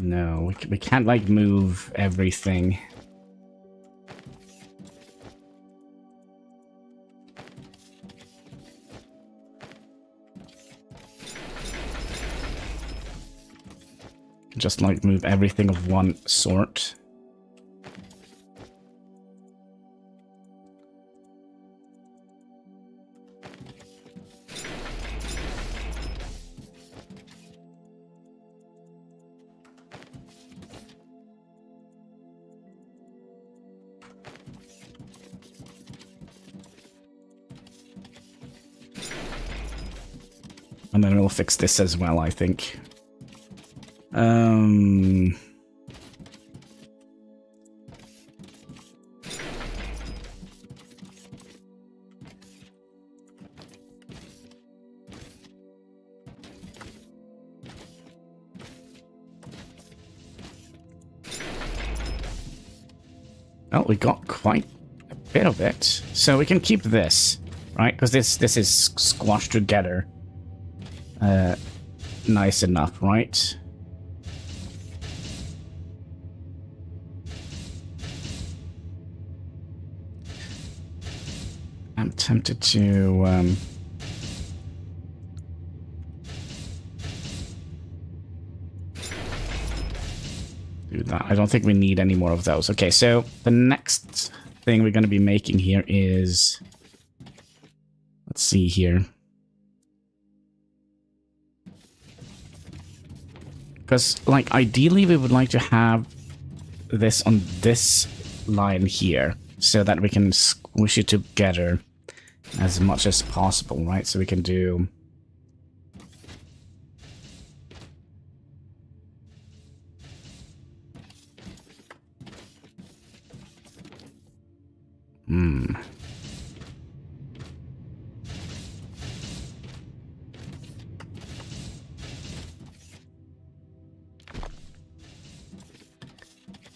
No, we can't, like, move everything. Just, like, move everything of one sort. And then we'll fix this as well, I think. Well, we got quite a bit of it. So we can keep this, right? Because this is squashed together. Nice enough, right? I'm tempted to do that. I don't think we need any more of those. Okay, so the next thing we're going to be making here is, let's see here. Because, like, ideally we would like to have this on this line here so that we can squish it together as much as possible, right? So we can do...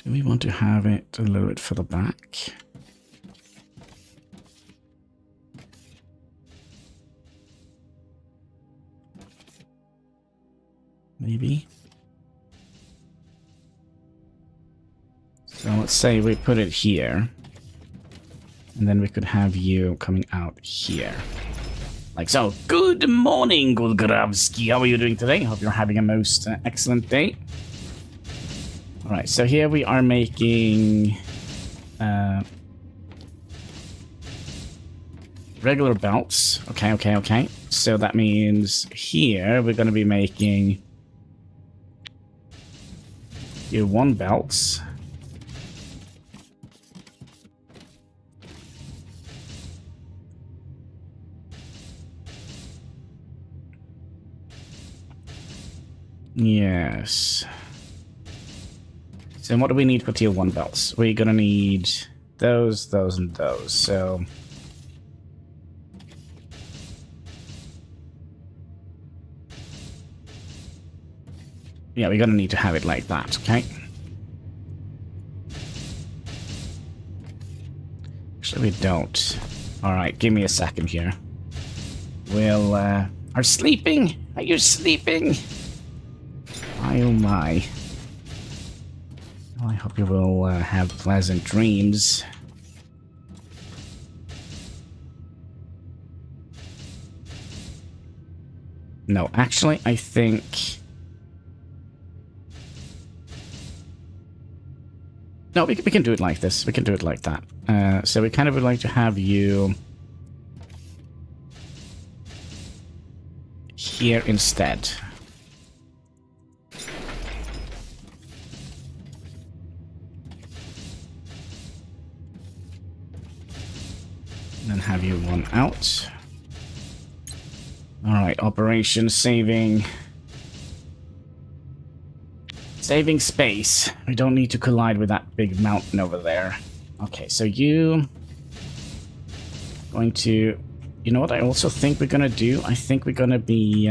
Do we want to have it a little bit further back? Maybe. So let's say we put it here. And then we could have you coming out here. Like so. Good morning, Gulgravsky. How are you doing today? Hope you're having a most excellent day. Alright, so here we are making regular belts. Okay. So that means here we're going to be making Tier 1 belts. Yes. So what do we need for Tier 1 belts? We're gonna need those, and those, so... yeah, we're gonna need to have it like that, okay? Actually, we don't. Alright, give me a second here. We'll, are sleeping? Are you sleeping? Oh my. Well, I hope you will have pleasant dreams. No, actually, I think... no, we can do it like this. We can do it like that. So we kind of would like to have you... here instead. And then have you one out. Alright, operation saving... saving space. We don't need to collide with that big mountain over there. Okay, so you... going to... you know what I also think we're gonna do? I think we're gonna be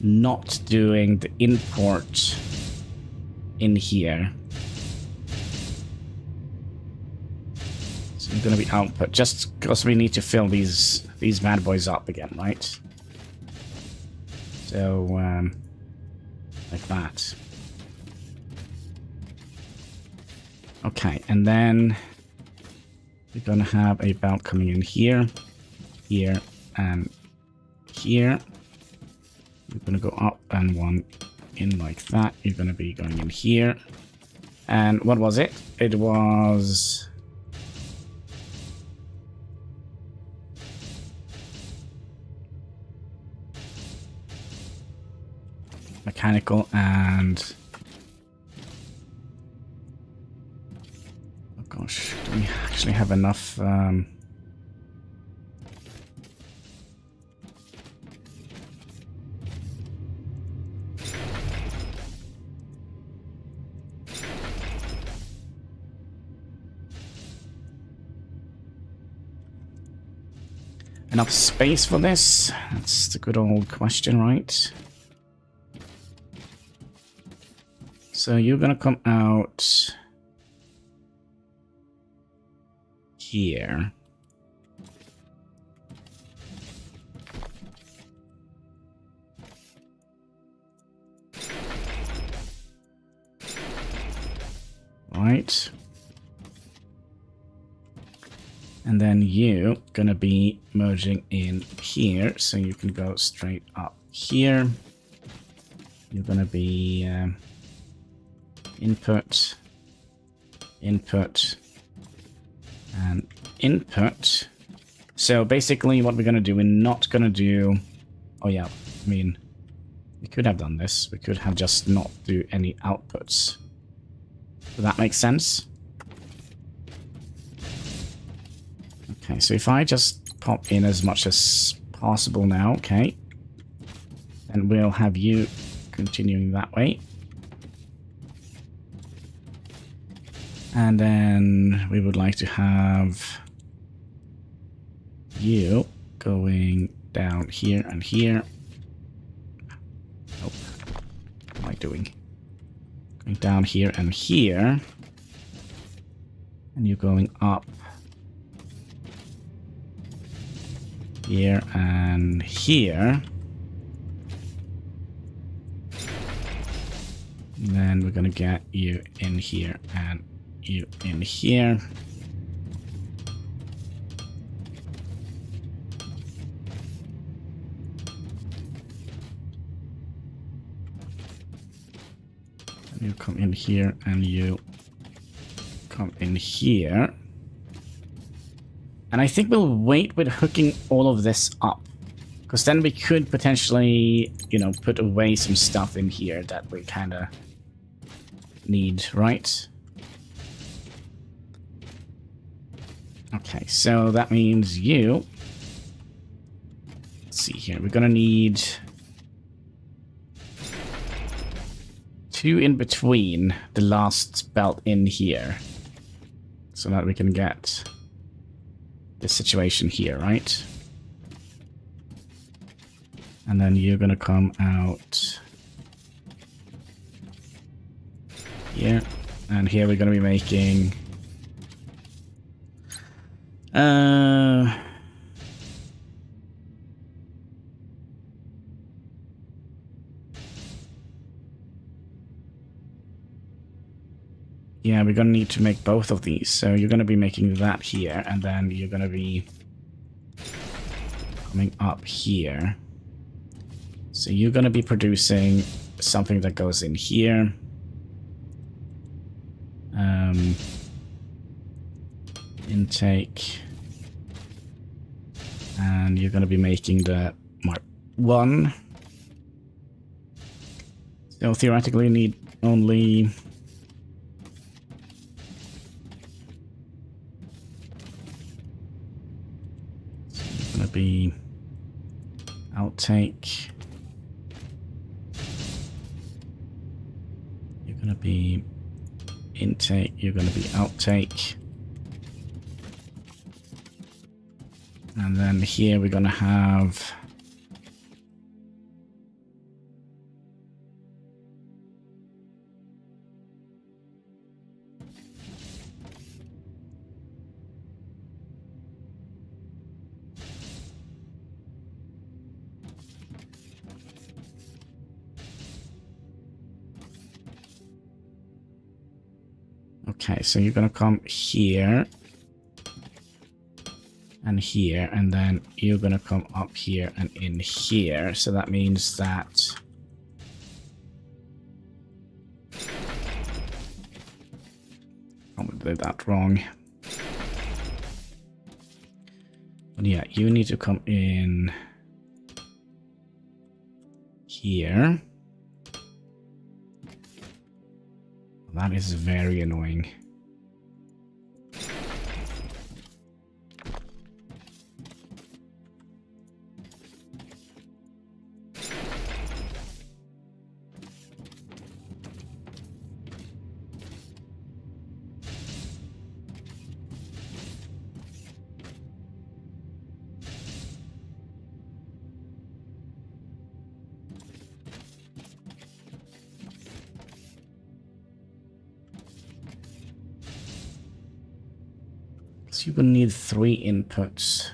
not doing the import in here. So it's gonna be output, just because we need to fill these bad boys up again, right? So Like that. Okay, and then we're gonna have a belt coming in here, here, and here. You're gonna go up and one in like that. You're gonna be going in here. And what was it? It was... mechanical and... oh gosh, do we actually have enough... enough space for this? That's the good old question, right? So you're gonna come out here. Right. And then you gonna be merging in here, so you can go straight up here. You're gonna be input, input, and input. So basically what we're gonna do, we're not gonna do... oh yeah, I mean, we could have done this. We could have just not do any outputs. Does that make sense? Okay, so if I just pop in as much as possible now, okay. And we'll have you continuing that way. And then we would like to have you going down here and here. Nope. What am I doing? Going down here and here. And you're going up here and here. And then we're gonna get you in here and you in here. And you come in here and you come in here. And I think we'll wait with hooking all of this up. Because then we could potentially, you know, put away some stuff in here that we kind of need, right? Okay, so that means you... let's see here. We're going to need 2 in between the last belt in here. So that we can get this situation here, right? And then you're gonna come out here, and here we're gonna be making yeah, we're gonna need to make both of these. So you're gonna be making that here, and then you're gonna be coming up here. So you're gonna be producing something that goes in here. Intake. And you're gonna be making the Mark 1. So theoretically you need only... gonna be outtake. You're gonna be intake. You're gonna be outtake. And then here we're gonna have Okay, so you're gonna come here. And here, and then you're gonna come up here and in here. So that means that... Probably did that wrong. But yeah, you need to come in here. That is very annoying. So you will need 3 inputs.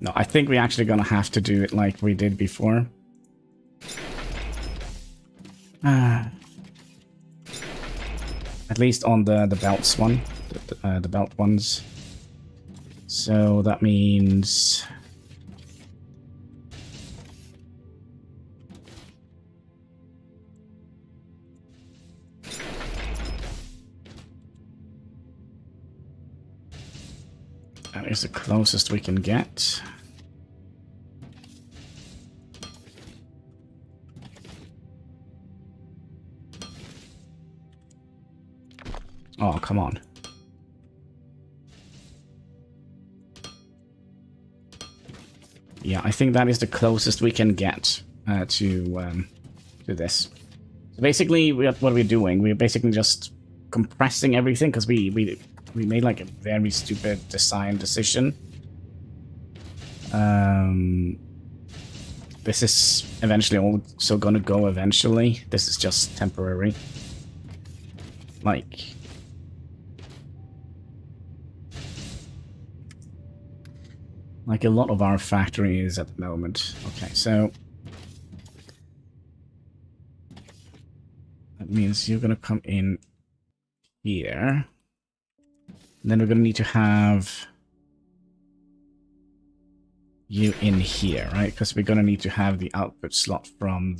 No, I think we're actually gonna have to do it like we did before. At least on the belts one, the belt ones. So that means... That is the closest we can get. Oh, come on. Yeah, I think that is the closest we can get to this. So basically, what we're doing, we're basically just compressing everything because we made like a very stupid design decision. This is eventually also gonna go eventually. This is just temporary. Like a lot of our factory is at the moment. Okay, so that means you're gonna come in here. And then we're gonna need to have you in here, right? Because we're gonna need to have the output slot from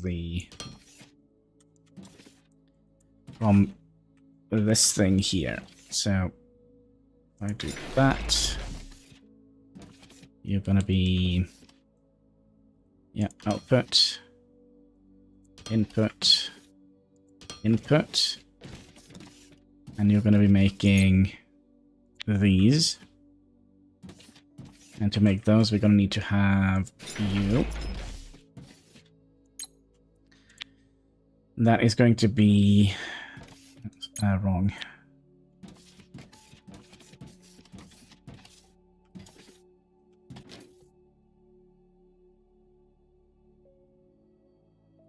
this thing here. So if I do that, you're gonna be, yeah, output, input, input, and you're gonna be making these. And to make those, we're gonna need to have you. That is going to be wrong.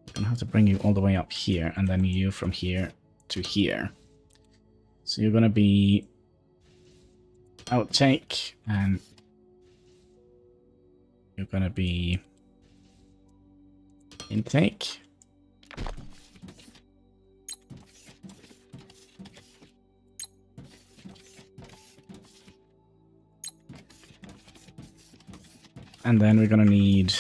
I'm gonna have to bring you all the way up here, and then you from here to here. So you're gonna be outtake, and you're gonna be intake. And then we're gonna need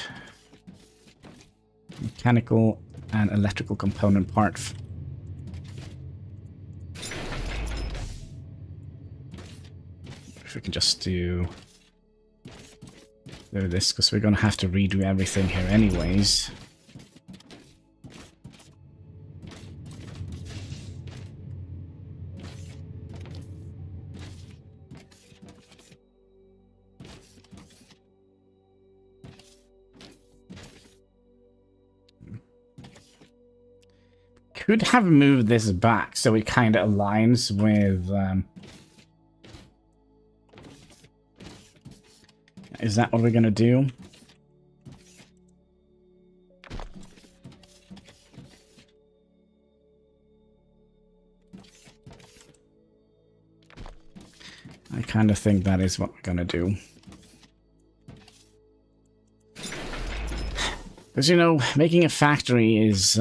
mechanical and electrical component part. If we can just do this, because we're gonna have to redo everything here anyways. Could have moved this back so it kind of aligns with... Is that what we're going to do? I kind of think that is what we're going to do. Because, you know, making a factory is,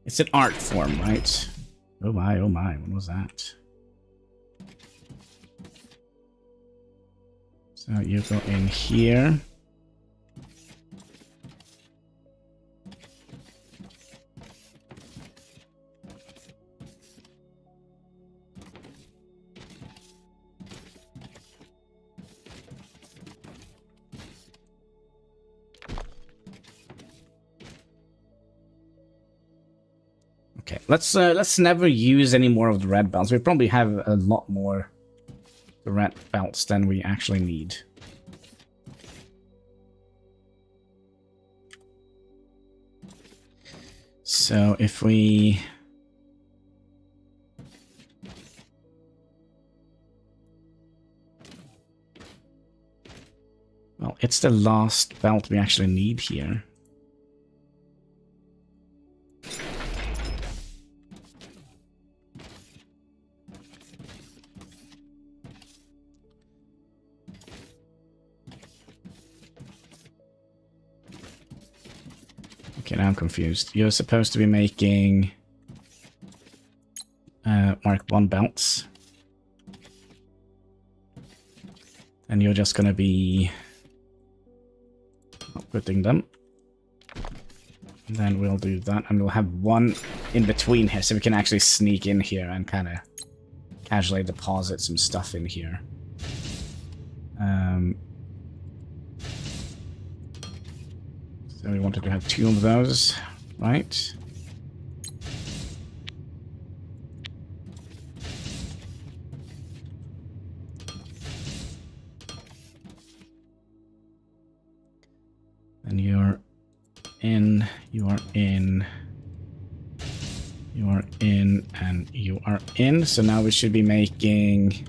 it's an art form, right? Oh my, what was that? So you go in here. Okay, let's never use any more of the red belts. We probably have a lot more red belts than we actually need. So if we... Well, it's the last belt we actually need here. Okay, now I'm confused. You're supposed to be making Mark 1 belts. And you're just gonna be putting them. And then we'll do that, and we'll have one in between here, so we can actually sneak in here and kind of casually deposit some stuff in here. So we wanted to have 2 of those, right? And you're in, you are in, you are in, and you are in. So now we should be making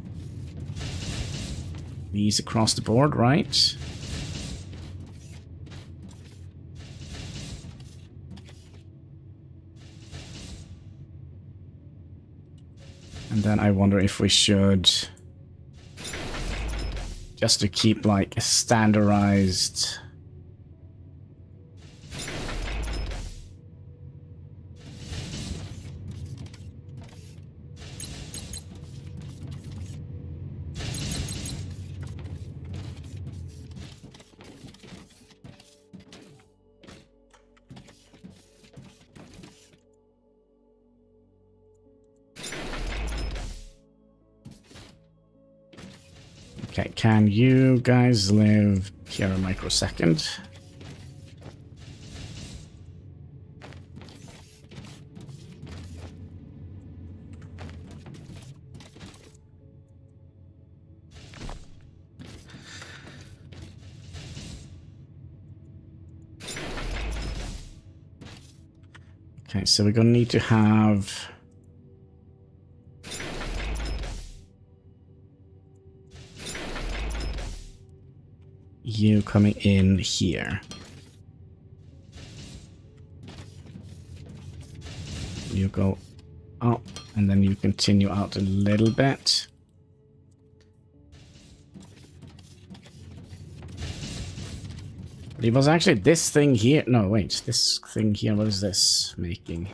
these across the board, right? And then I wonder if we should, just to keep like a standardized... Okay, can you guys live here a microsecond? Okay, so we're gonna need to have... you coming in here. You go up, and then you continue out a little bit. But it was actually this thing here. No, wait, this thing here, what is this making?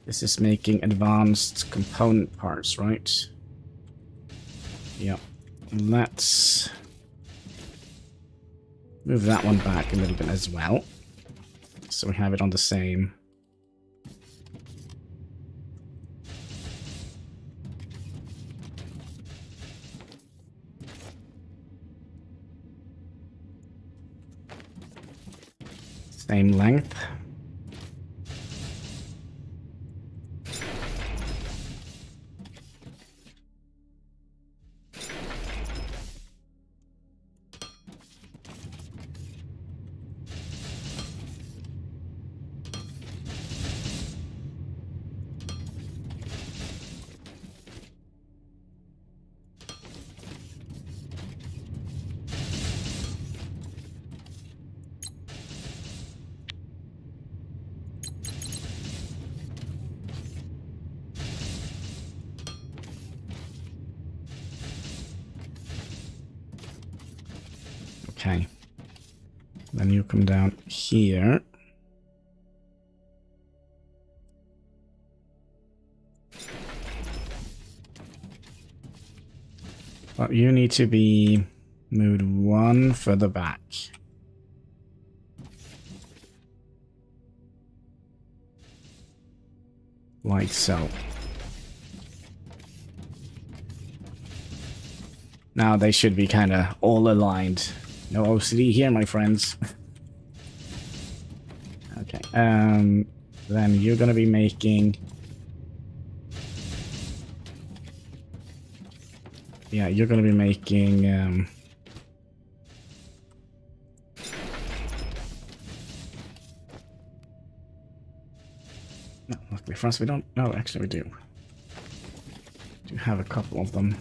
This is making advanced component parts, right? Yep. Let's move that one back a little bit as well, so we have it on the same. Same length. Okay. Then you come down here. But you need to be moved one further back. Like so. Now they should be kind of all aligned. No OCD here, my friends. Okay. Then you're gonna be making... Yeah, you're gonna be making... No, luckily for us, we don't... No, actually we do. We do have a couple of them.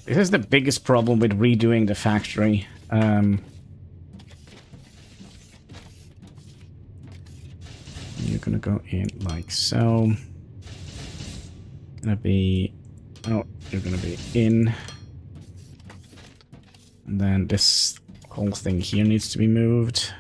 This is the biggest problem with redoing the factory. You're gonna go in like so. Gonna be... Oh, you're gonna be in. And then this whole thing here needs to be moved.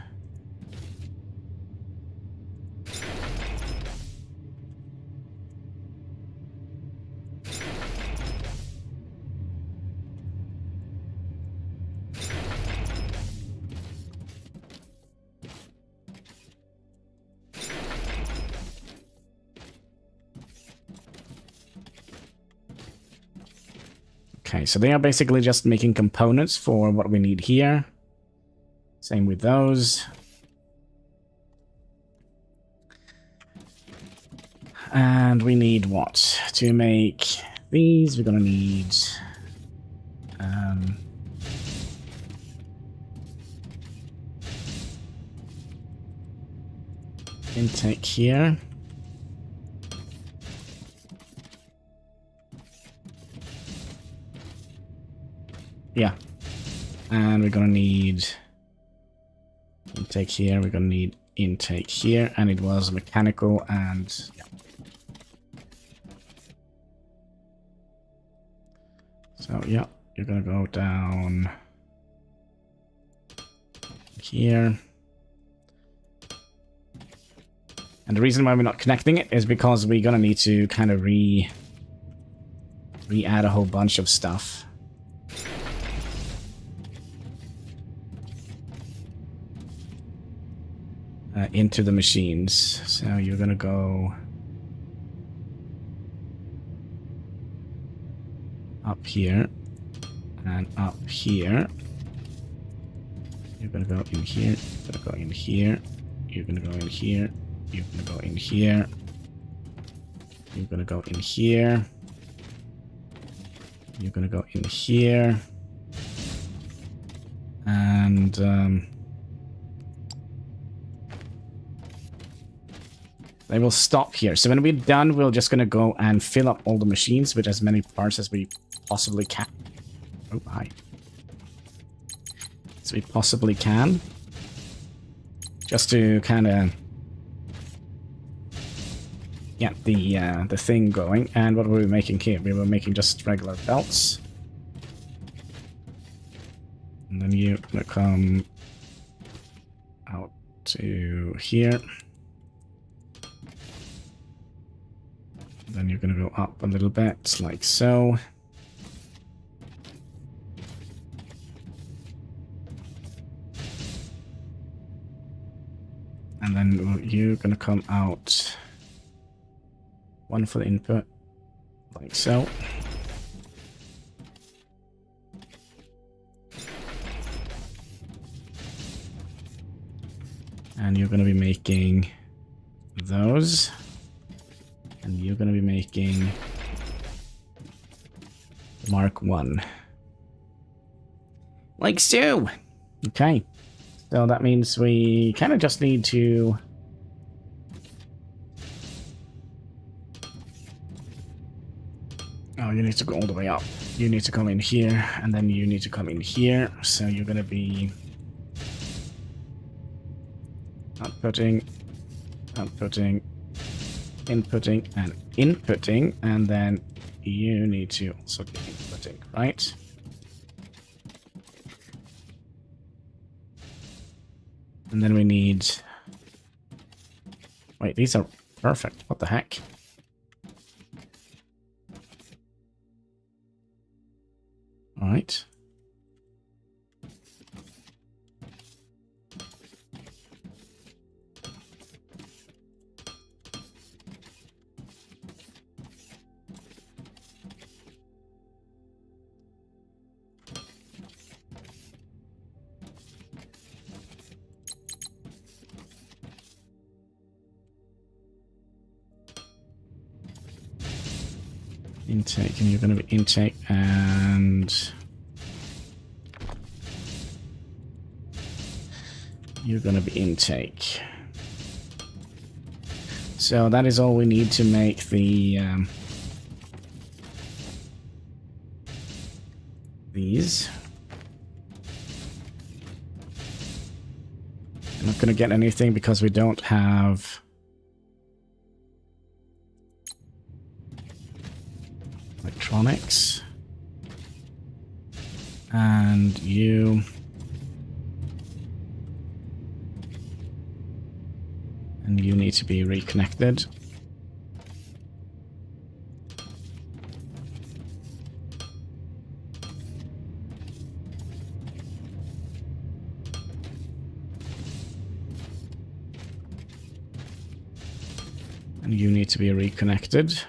Okay, so they are basically just making components for what we need here. Same with those. And we need what? To make these, we're gonna need... intake here. Yeah, and we're gonna need intake here, we're gonna need intake here, and it was mechanical and yeah. So yeah, you're gonna go down here. And the reason why we're not connecting it is because we're gonna need to kind of re-add a whole bunch of stuff. Into the machines. So you're gonna go up here and up here. You're gonna go in here, you're gonna go in here, you're gonna go in here, you're gonna go in here, you're gonna go in here, you're gonna go in here, and they will stop here. So when we're done, we're just gonna go and fill up all the machines with as many parts as we possibly can. Oh, hi. As we possibly can. Just to kind of get the thing going. And what were we making here? We were making just regular belts. And then you're gonna come out to here. Then you're going to go up a little bit, like so. And then you're going to come out one for the input, like so. And you're going to be making those. And you're going to be making Mark 1. Like so. Okay. So that means we kind of just need to... Oh, you need to go all the way up. You need to come in here, and then you need to come in here. So you're going to be outputting, outputting, inputting, and inputting, and then you need to also be inputting, right? And then we need... Wait, these are perfect. What the heck? All right. Intake, and you're going to be intake, and you're going to be intake. So that is all we need to make the these. I'm not going to get anything because we don't have electronics. And you... And you need to be reconnected. And you need to be reconnected.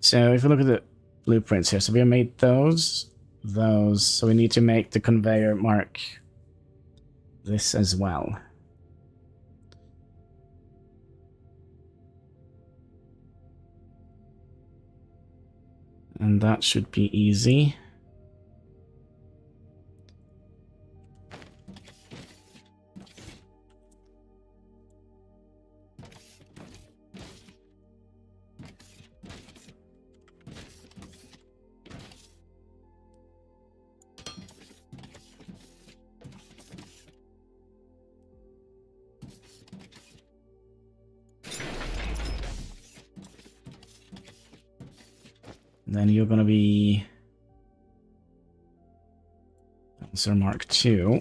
So if we look at the blueprints here, so we have made those, so we need to make the conveyor mark this as well. And that should be easy. Then you're going to be Answer Mark 2.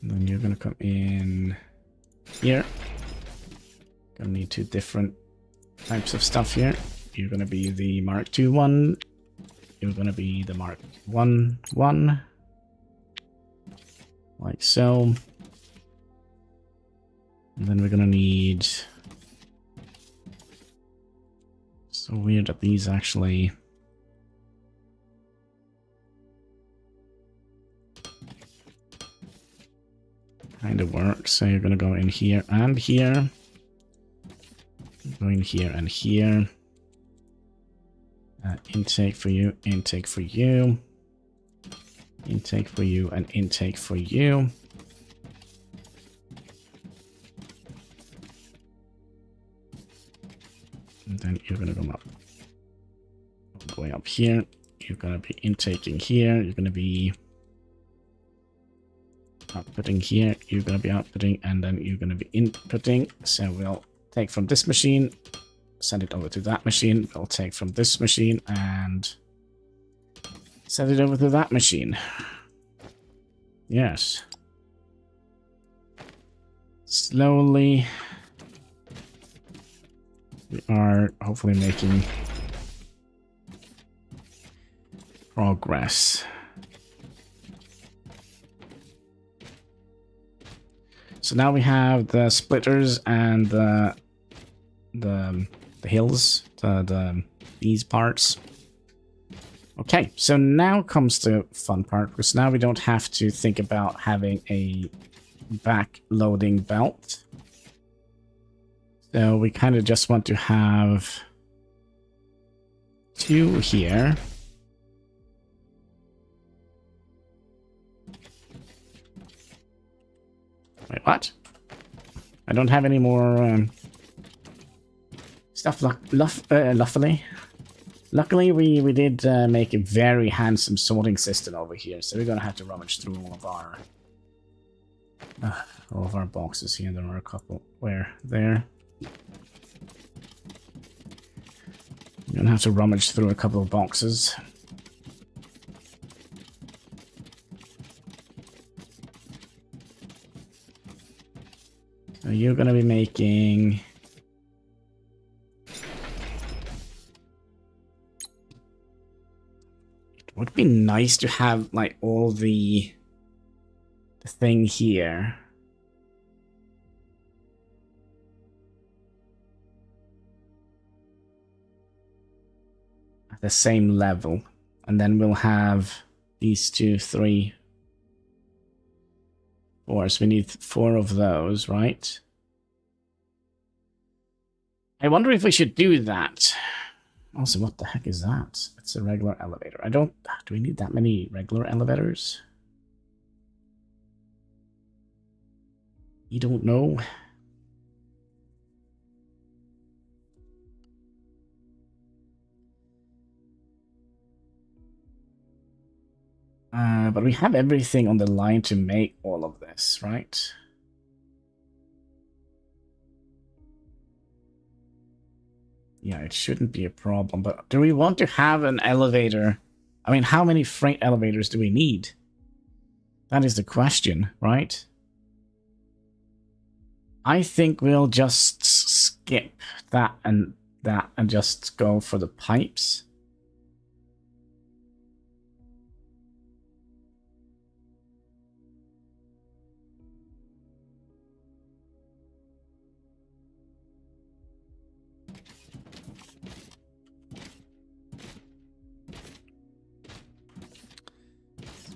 And then you're going to come in here. Gonna need two different types of stuff here. You're going to be the Mark 2 one. You're going to be the Mark 1 one. Like so. And then we're going to need... So weird that these actually kind of work. So you're going to go in here and here. Go in here and here. Intake for you, intake for you. Intake for you, and intake for you. And then you're going to come up. Going up here. You're going to be intaking here. You're going to be outputting here. You're going to be outputting. And then you're going to be inputting. So we'll take from this machine. Send it over to that machine. We'll take from this machine. And send it over to that machine. Yes. Slowly. We are hopefully making progress. So now we have the splitters and the hills, these parts. Okay, so now comes the fun part, because now we don't have to think about having a back-loading belt. So we kind of just want to have two here. Wait, what? I don't have any more stuff luckily. Luckily, we did make a very handsome sorting system over here, so we're gonna have to rummage through all of our boxes here. There are a couple. Where? There. We're gonna have to rummage through a couple of boxes. So you're gonna be making... It would be nice to have, like, all the thing here. At the same level. And then we'll have these 2, 3, 4. So we need 4 of those, right? I wonder if we should do that. Also, what the heck is that? It's a regular elevator. Do we need that many regular elevators? You don't know. But we have everything on the line to make all of this, right? Yeah, it shouldn't be a problem, but do we want to have an elevator? I mean, how many freight elevators do we need? That is the question, right? I think we'll just skip that and just go for the pipes.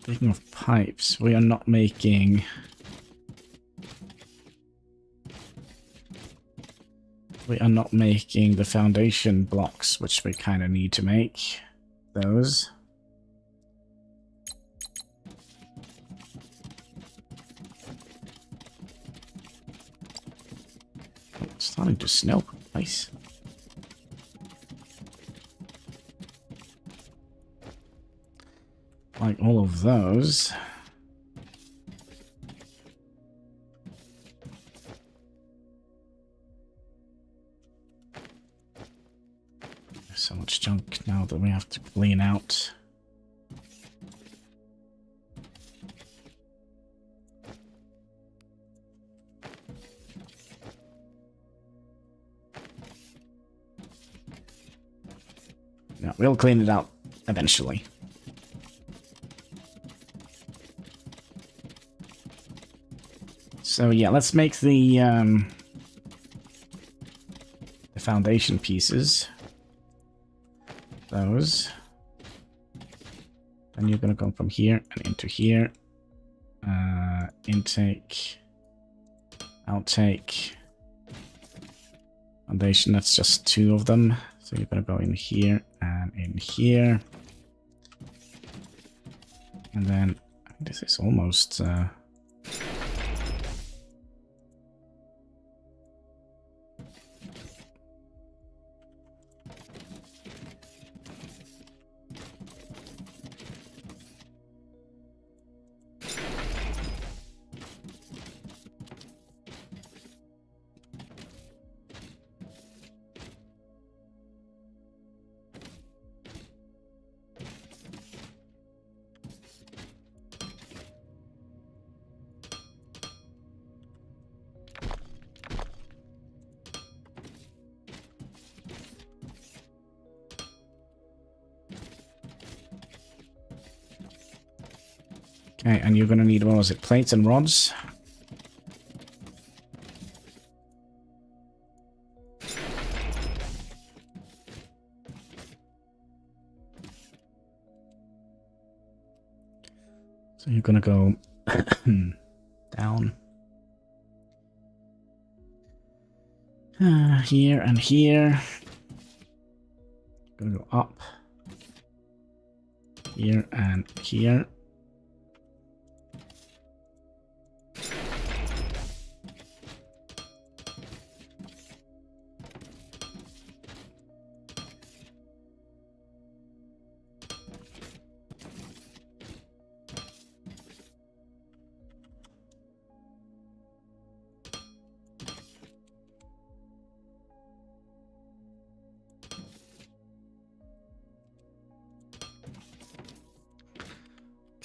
Speaking of pipes, we are not making... We are not making the foundation blocks, which we kind of need to make. Those. Oh, it's starting to snow. Nice. Like all of those. There's so much junk now that we have to clean out. No, we'll clean it out eventually. So yeah, let's make the foundation pieces. Those. Then you're gonna go from here and into here. Intake. Outtake. Foundation, that's just 2 of them. So you're gonna go in here and in here. And then this is almost okay, and you're gonna need, what was it, plates and rods? So you're gonna go down. Here and here. Gonna go up. Here and here.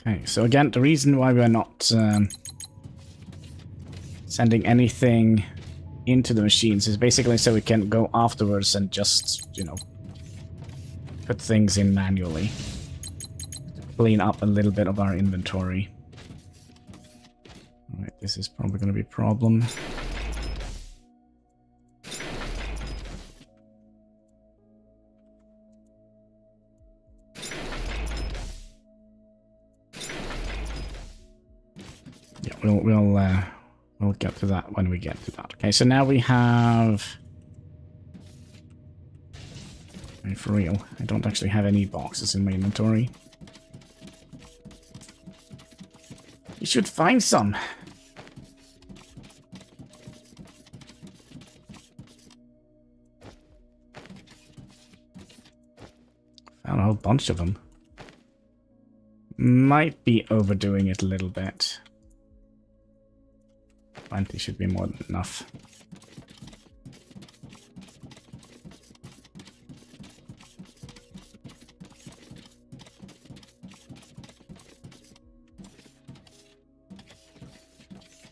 Okay, so again, the reason why we're not sending anything into the machines is basically so we can go afterwards and just, you know, put things in manually. Clean up a little bit of our inventory. Alright, this is probably going to be a problem. Yeah, we'll get to that when we get to that. Okay, so now we have... I mean, for real, I don't actually have any boxes in my inventory. You should find some. Found a whole bunch of them. Might be overdoing it a little bit. 20 should be more than enough.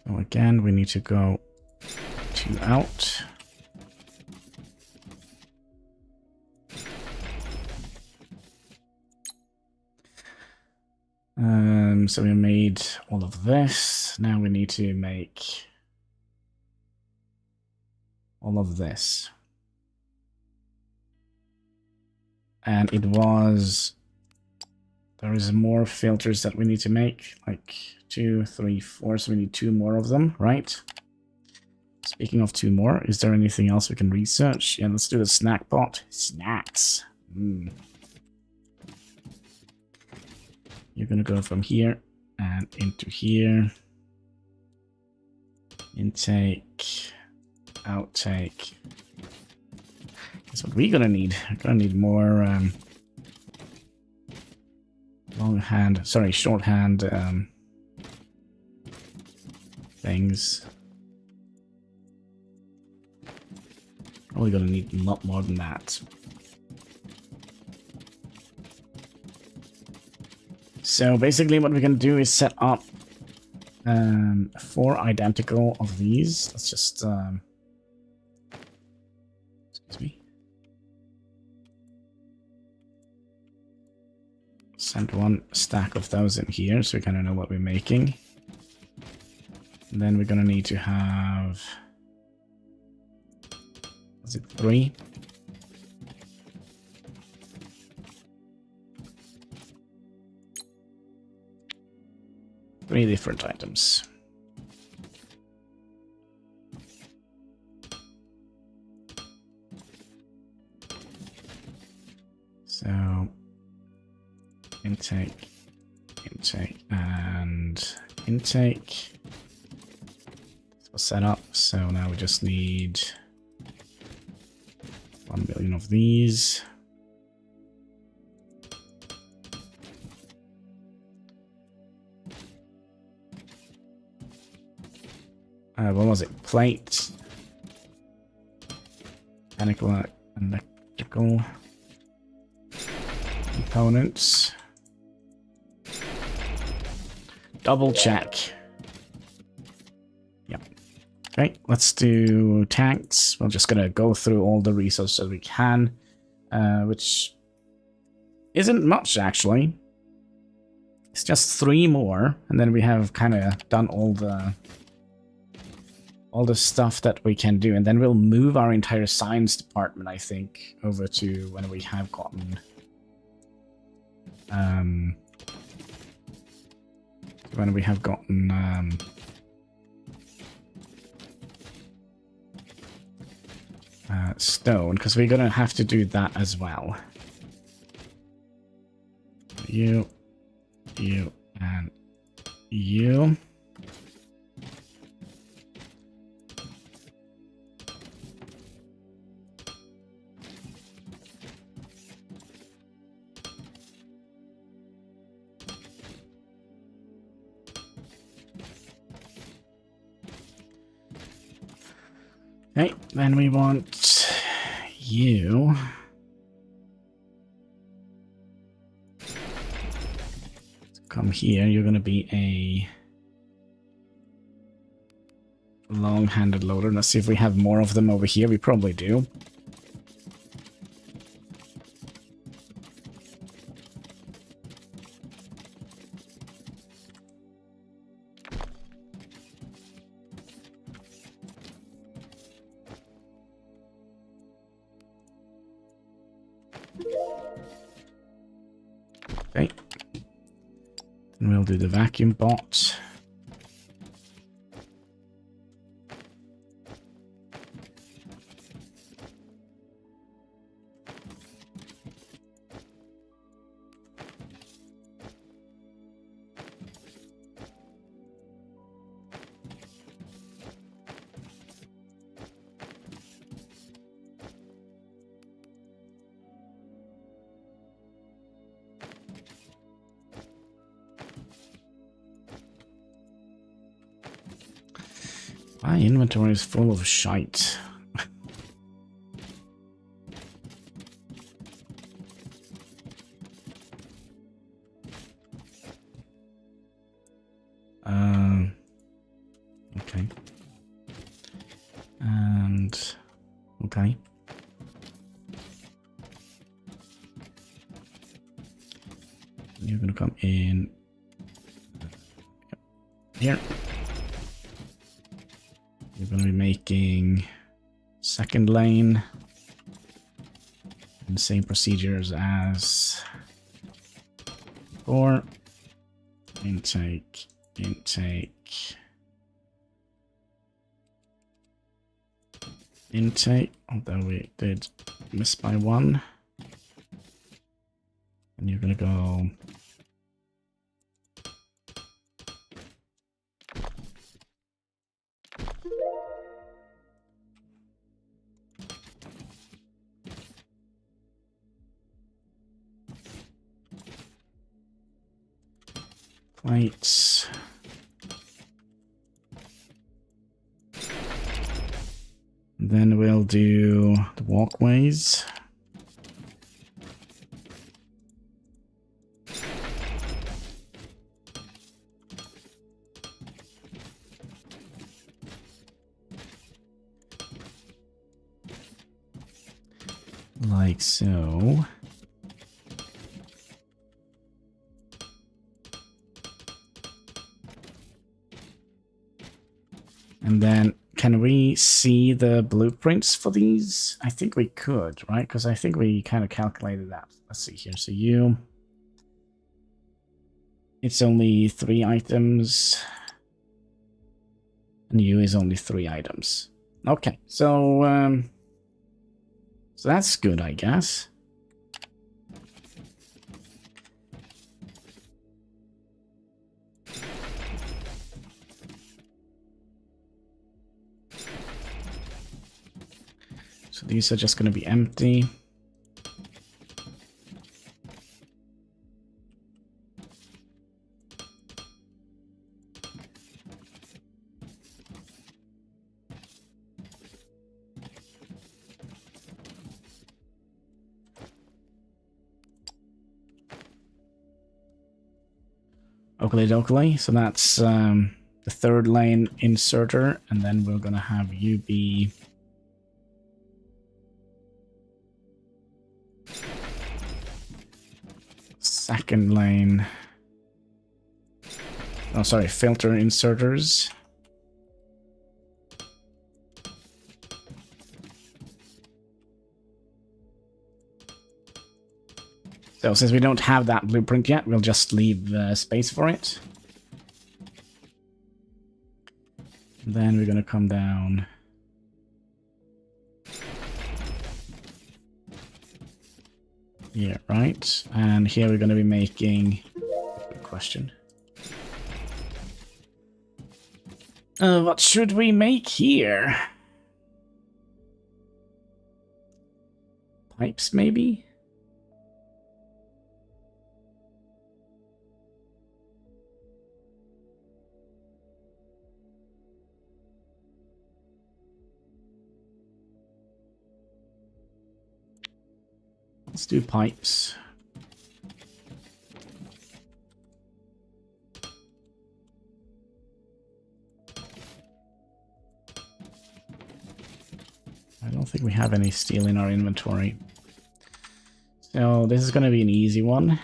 So again, we need to go to out. So we made all of this. Now we need to make all of this. And it was... There is more filters that we need to make. Like 2, 3, 4. So we need 2 more of them, right? Speaking of 2 more, is there anything else we can research? Yeah, let's do the snack pot. Snacks. You're gonna go from here and into here. Intake, outtake. That's what we're gonna need. We're gonna need more shorthand things. Probably gonna need a lot more than that. So basically what we can do is set up 4 identical of these. Let's just excuse me. Send 1 stack of those in here so we kind of know what we're making. And then we're gonna need to have, was it 3? Three different items. So intake, and intake. This was set up, so now we just need 1 million of these. What was it? Plate. Mechanical, electrical components. Double check. Yep. Okay, let's do tanks. We're just gonna go through all the resources we can, which isn't much actually. It's just 3 more, and then we have kind of done all the stuff that we can do, and then we'll move our entire science department, I think, over to when we have gotten stone, because we're gonna have to do that as well. You, and you. Okay, then we want you. Let's come here. You're going to be a long-handed loader. Let's see if we have more of them over here. We probably do. Okay. Then we'll do the vacuum bot. My inventory is full of shite. Okay. And okay. You're gonna come in here. You're going to be making second lane and same procedures as before. Intake, intake, intake, although we did miss by one. And you're going to go plates. Then we'll do the walkways. Like so. And then, can we see the blueprints for these? I think we could, right? Because I think we kind of calculated that. Let's see here. So you... It's only 3 items. And you is only 3 items. Okay, so... so that's good, I guess. So these are just going to be empty. Oakley dokley. So that's the 3rd lane inserter, and then we're going to have you be... second lane. Oh, sorry, filter inserters. So since we don't have that blueprint yet, we'll just leave space for it. Then we're going to come down. Yeah, right. And here we're going to be making... Good question. What should we make here? Pipes, maybe? Let's do pipes. don't think we have any steel in our inventory. So this is going to be an easy one.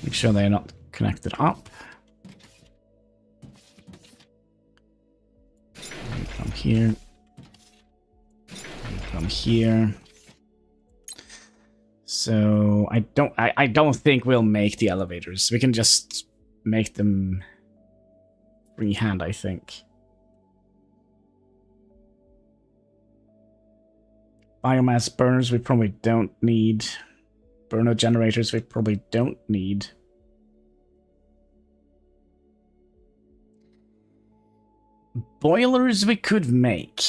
Make sure they're not connected up. Come here. Come here. So I don't think we'll make the elevators. We can just make them freehand, I think. Biomass burners we probably don't need. Burner generators we probably don't need. Boilers we could make.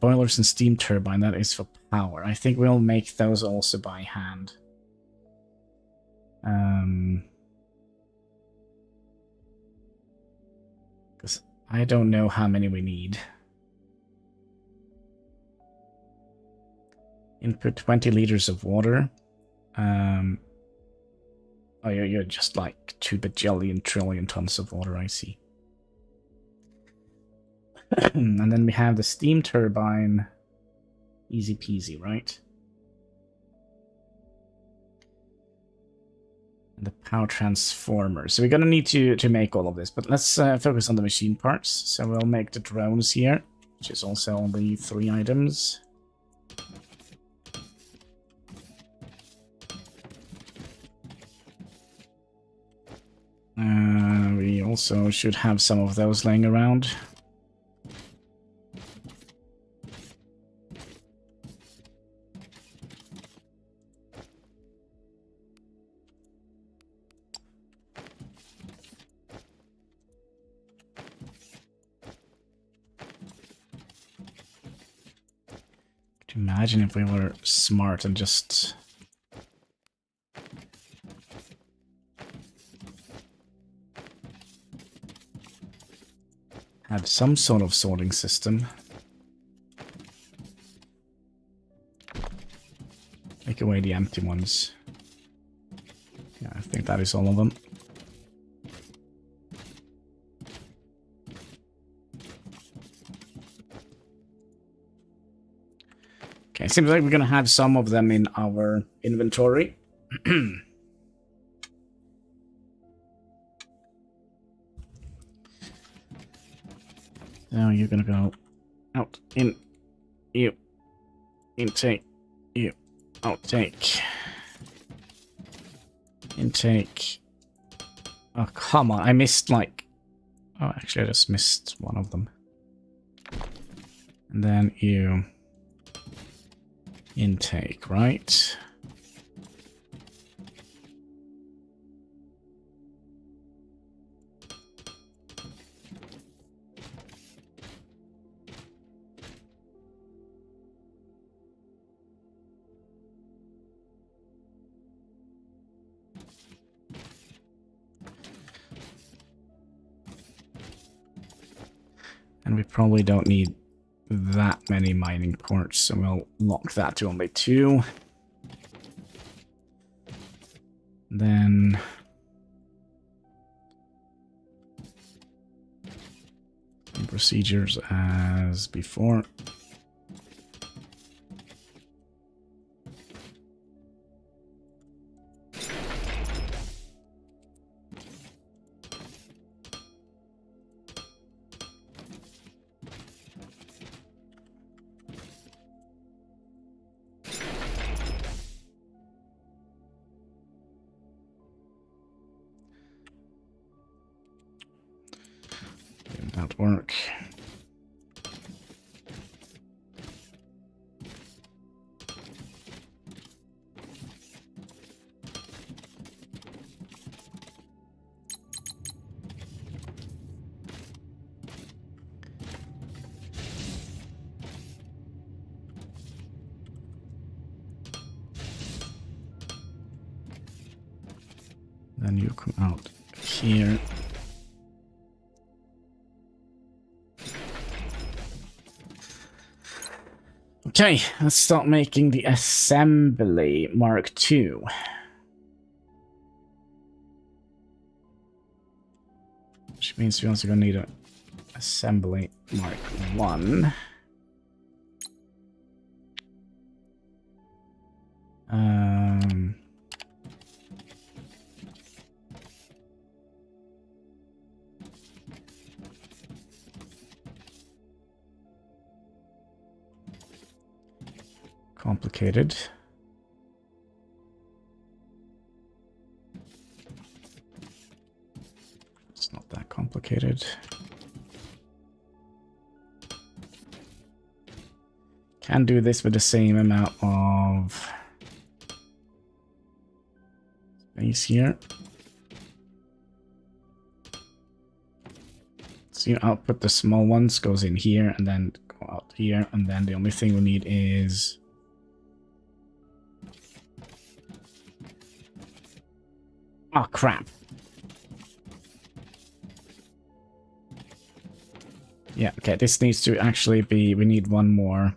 Boilers and steam turbine, that is for power. I think we'll make those also by hand. Because I don't know how many we need. Input 20 liters of water. Oh, you're just like 2 bajillion trillion tons of water, I see. And then we have the steam turbine. Easy peasy, right? And the power transformer. So we're gonna need to make all of this, but let's focus on the machine parts. So we'll make the drones here, which is also on the 3 items. We also should have some of those laying around. Could you imagine if we were smart and just... had some sort of sorting system. Take away the empty ones. Yeah, I think that is all of them. Okay, seems like we're gonna have some of them in our inventory. Now you're gonna go out, in, you, intake, you, outtake, intake. Oh, come on, I missed like... Oh, actually I just missed one of them. And then you, intake, right? And we probably don't need that many mining ports, so we'll lock that to only 2. Then... procedures as before. Did that work? Then you come out here. Okay, let's start making the assembly Mark II. Which means we're also going to need an assembly Mark I. Complicated. It's not that complicated. Can do this with the same amount of space here. So you output the small ones, goes in here, and then go out here, and then the only thing we need is oh, crap. Yeah, okay, this needs to actually be... We need one more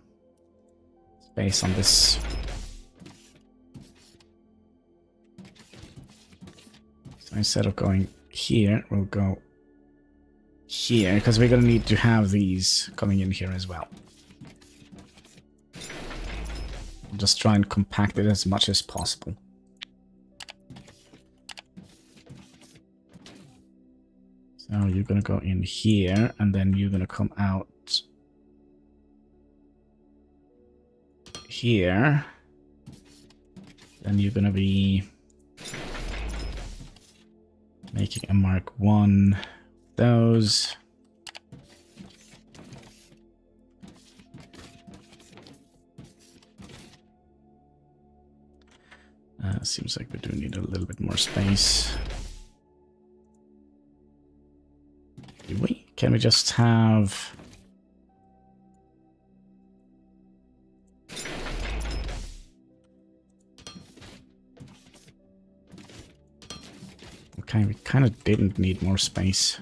space on this. So instead of going here, we'll go here, because we're going to need to have these coming in here as well. I'll just try and compact it as much as possible. So you're going to go in here, and then you're going to come out here. Then you're going to be making a Mark I. Those. Seems like we do need a little bit more space. Do we? Can we just have... Okay, we kind of didn't need more space.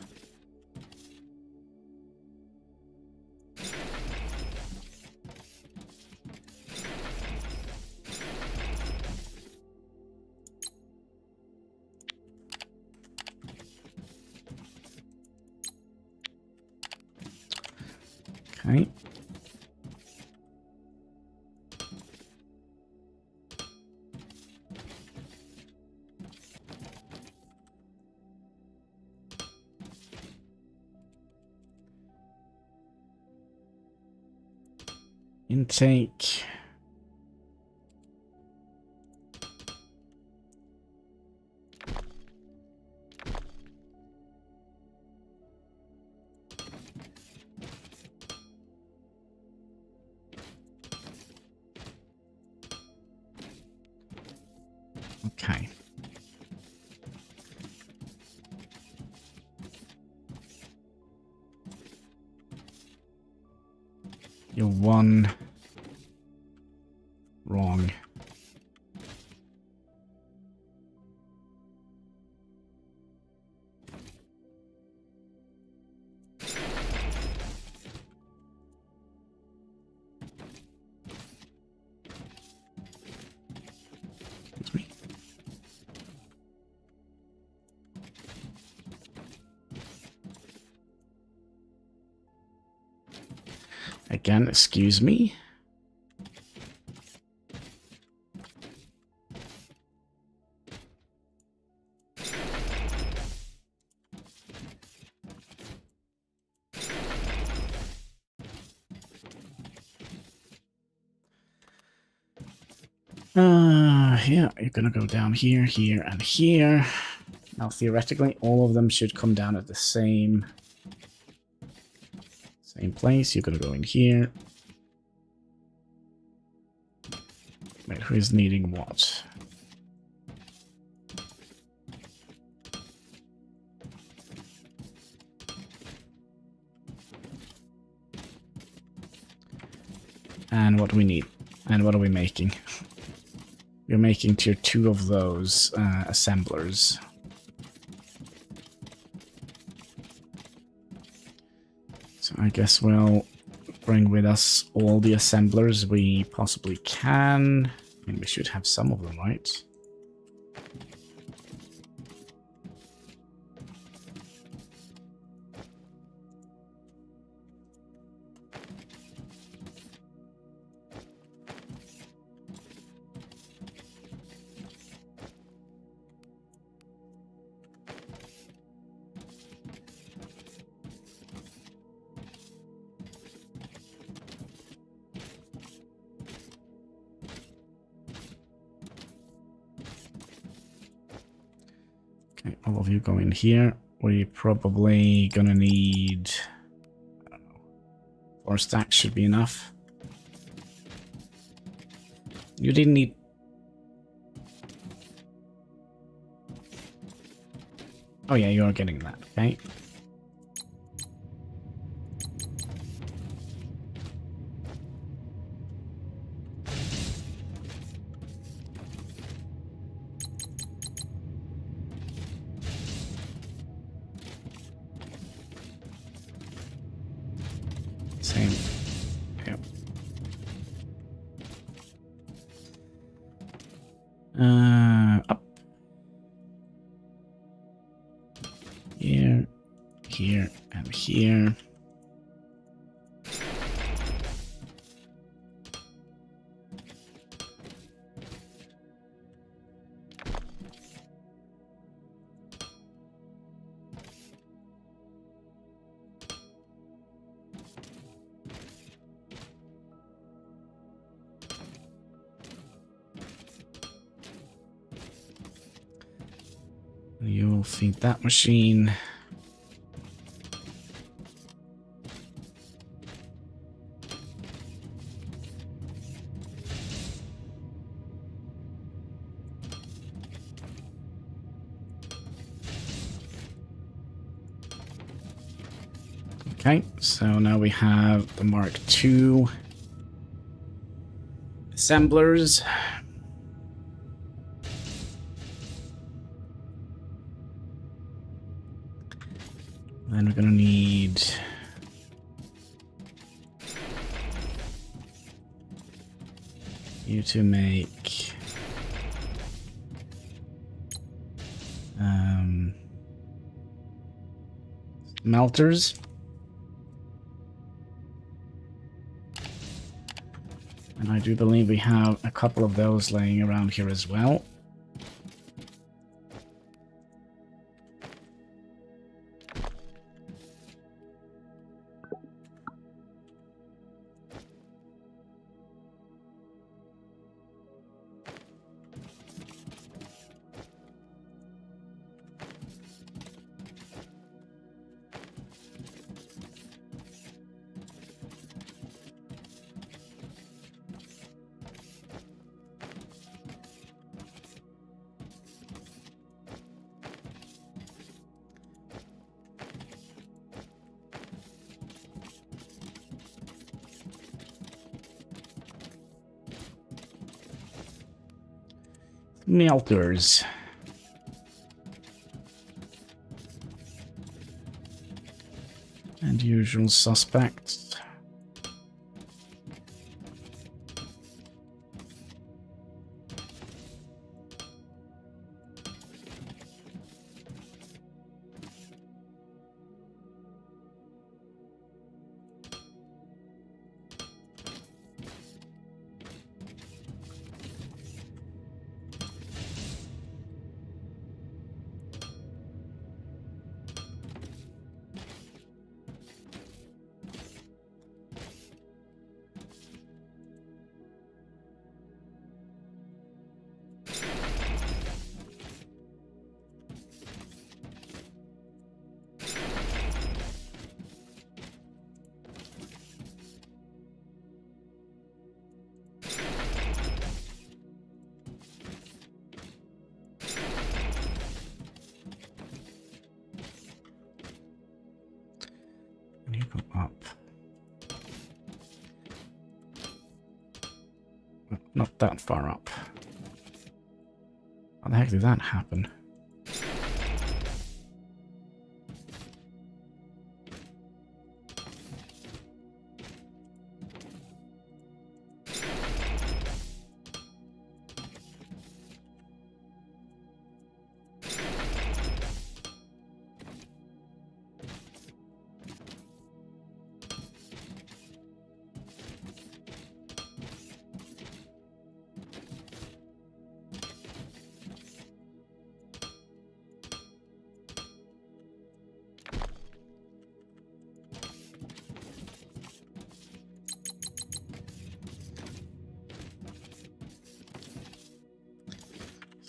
Okay. Intake. Okay. You're one wrong. Excuse me. Again, excuse me. Yeah, you're gonna go down here, here, and here. Now, theoretically, all of them should come down at the same place. You're gonna go in here. Wait, who is needing what? And what do we need? And what are we making? We're making tier 2 of those assemblers. So I guess we'll bring with us all the assemblers we possibly can. I mean, we should have some of them, right? Okay, all of you go in here. We're probably gonna need, I don't know, 4 stacks should be enough. You didn't need... Oh yeah, you are getting that, okay. Same. Yep. Up. Here, here, and here. You'll feed that machine. Okay, so now we have the Mark II assemblers. Then we're gonna need you to make melters. And I do believe we have a couple of those laying around here as well. Melters. And usual suspects. And you go up. Not that far up. How the heck did that happen?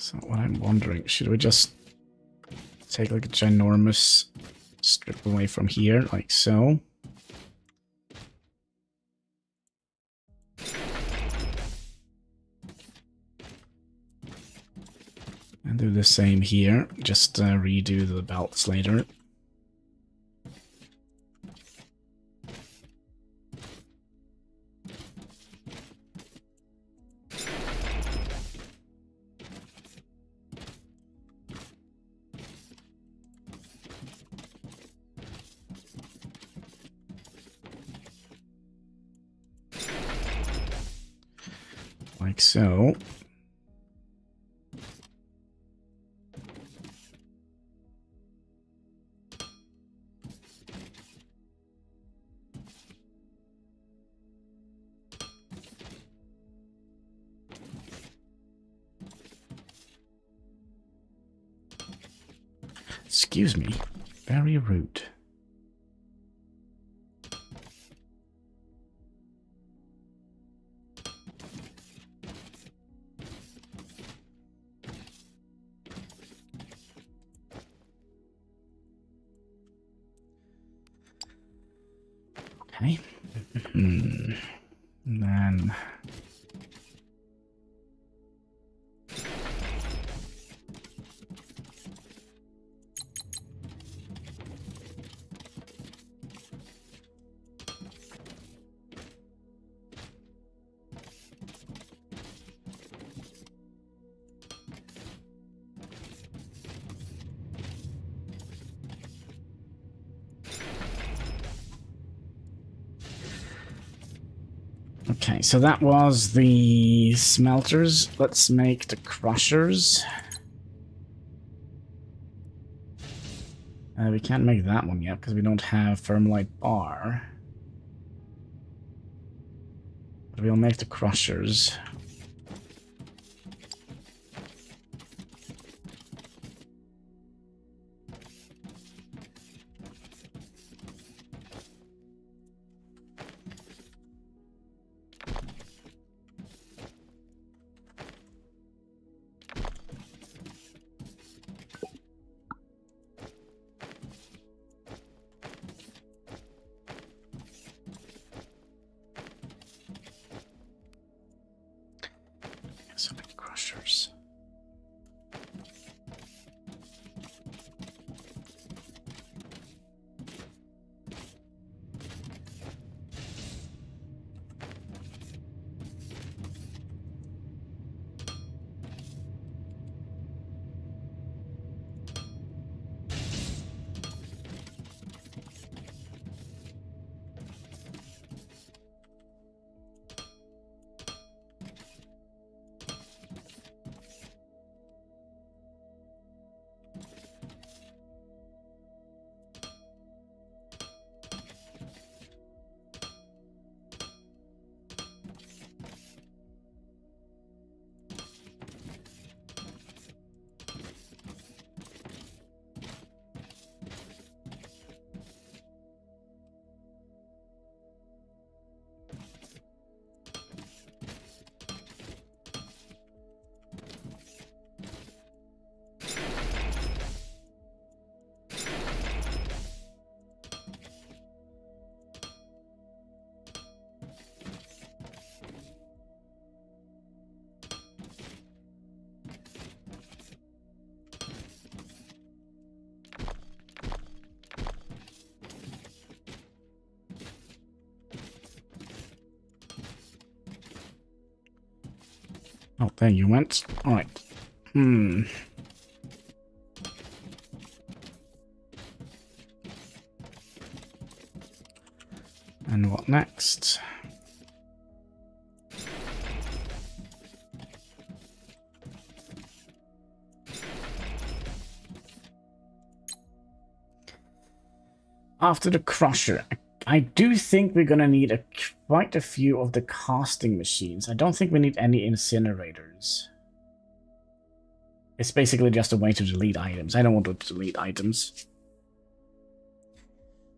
So what I'm wondering, should we just take like a ginormous strip away from here, like so? And do the same here, just redo the belts later. Like so. Excuse me. Very rude. Okay. And then... Okay, so that was the smelters. Let's make the crushers. We can't make that one yet because we don't have Thermalite bar. But we'll make the crushers. So many crushers. Oh, there you went. Alright. And what next? After the crusher, I do think we're gonna need quite a few of the casting machines. I don't think we need any incinerators. It's basically just a way to delete items. I don't want to delete items.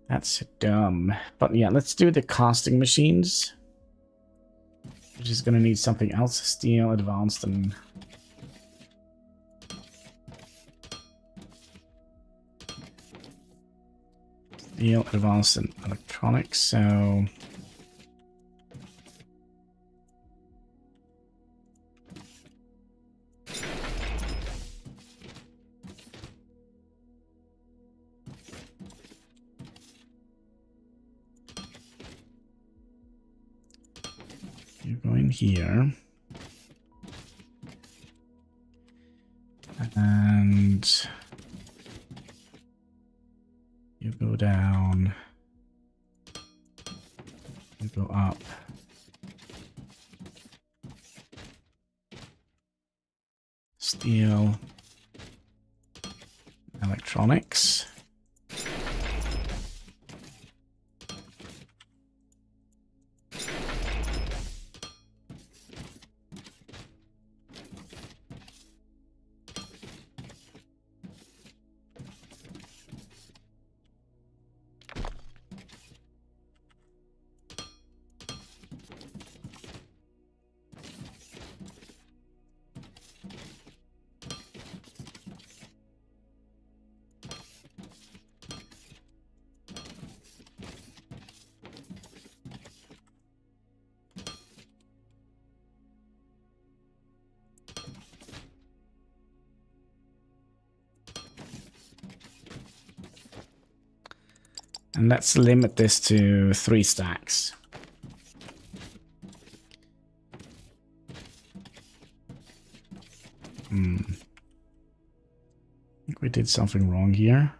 That's dumb. But yeah, let's do the casting machines. Which is gonna need something else. Steel, advanced, and... Steel, advanced, and electronics, so... You go in here. And... you go down. You go up. Steel. Electronics. And let's limit this to 3 stacks. I think we did something wrong here.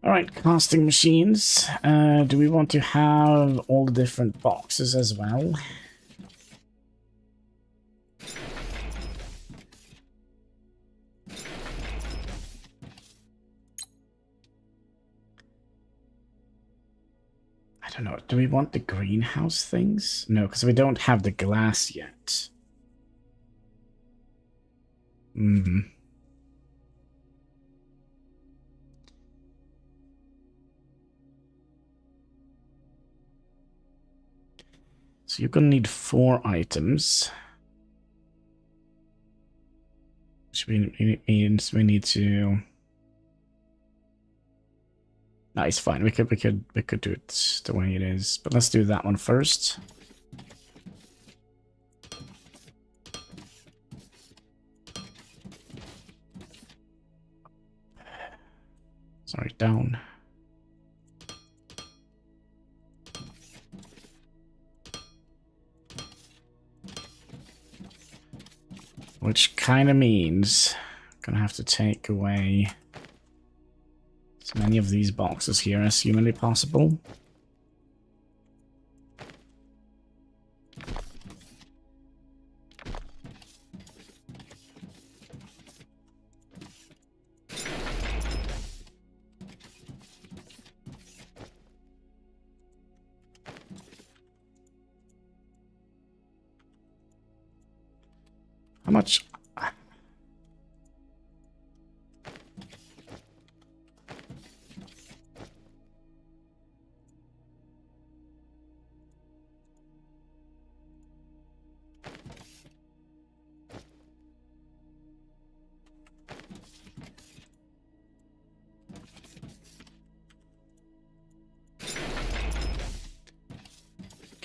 Alright, casting machines. Do we want to have all the different boxes as well? I don't know. Do we want the greenhouse things? No, because we don't have the glass yet. So you're going to need 4 items. Which means we need to... No, it's fine. We could do it the way it is. But let's do that one first. Sorry, down. Which kind of means I'm gonna have to take away as many of these boxes here as humanly possible. How much?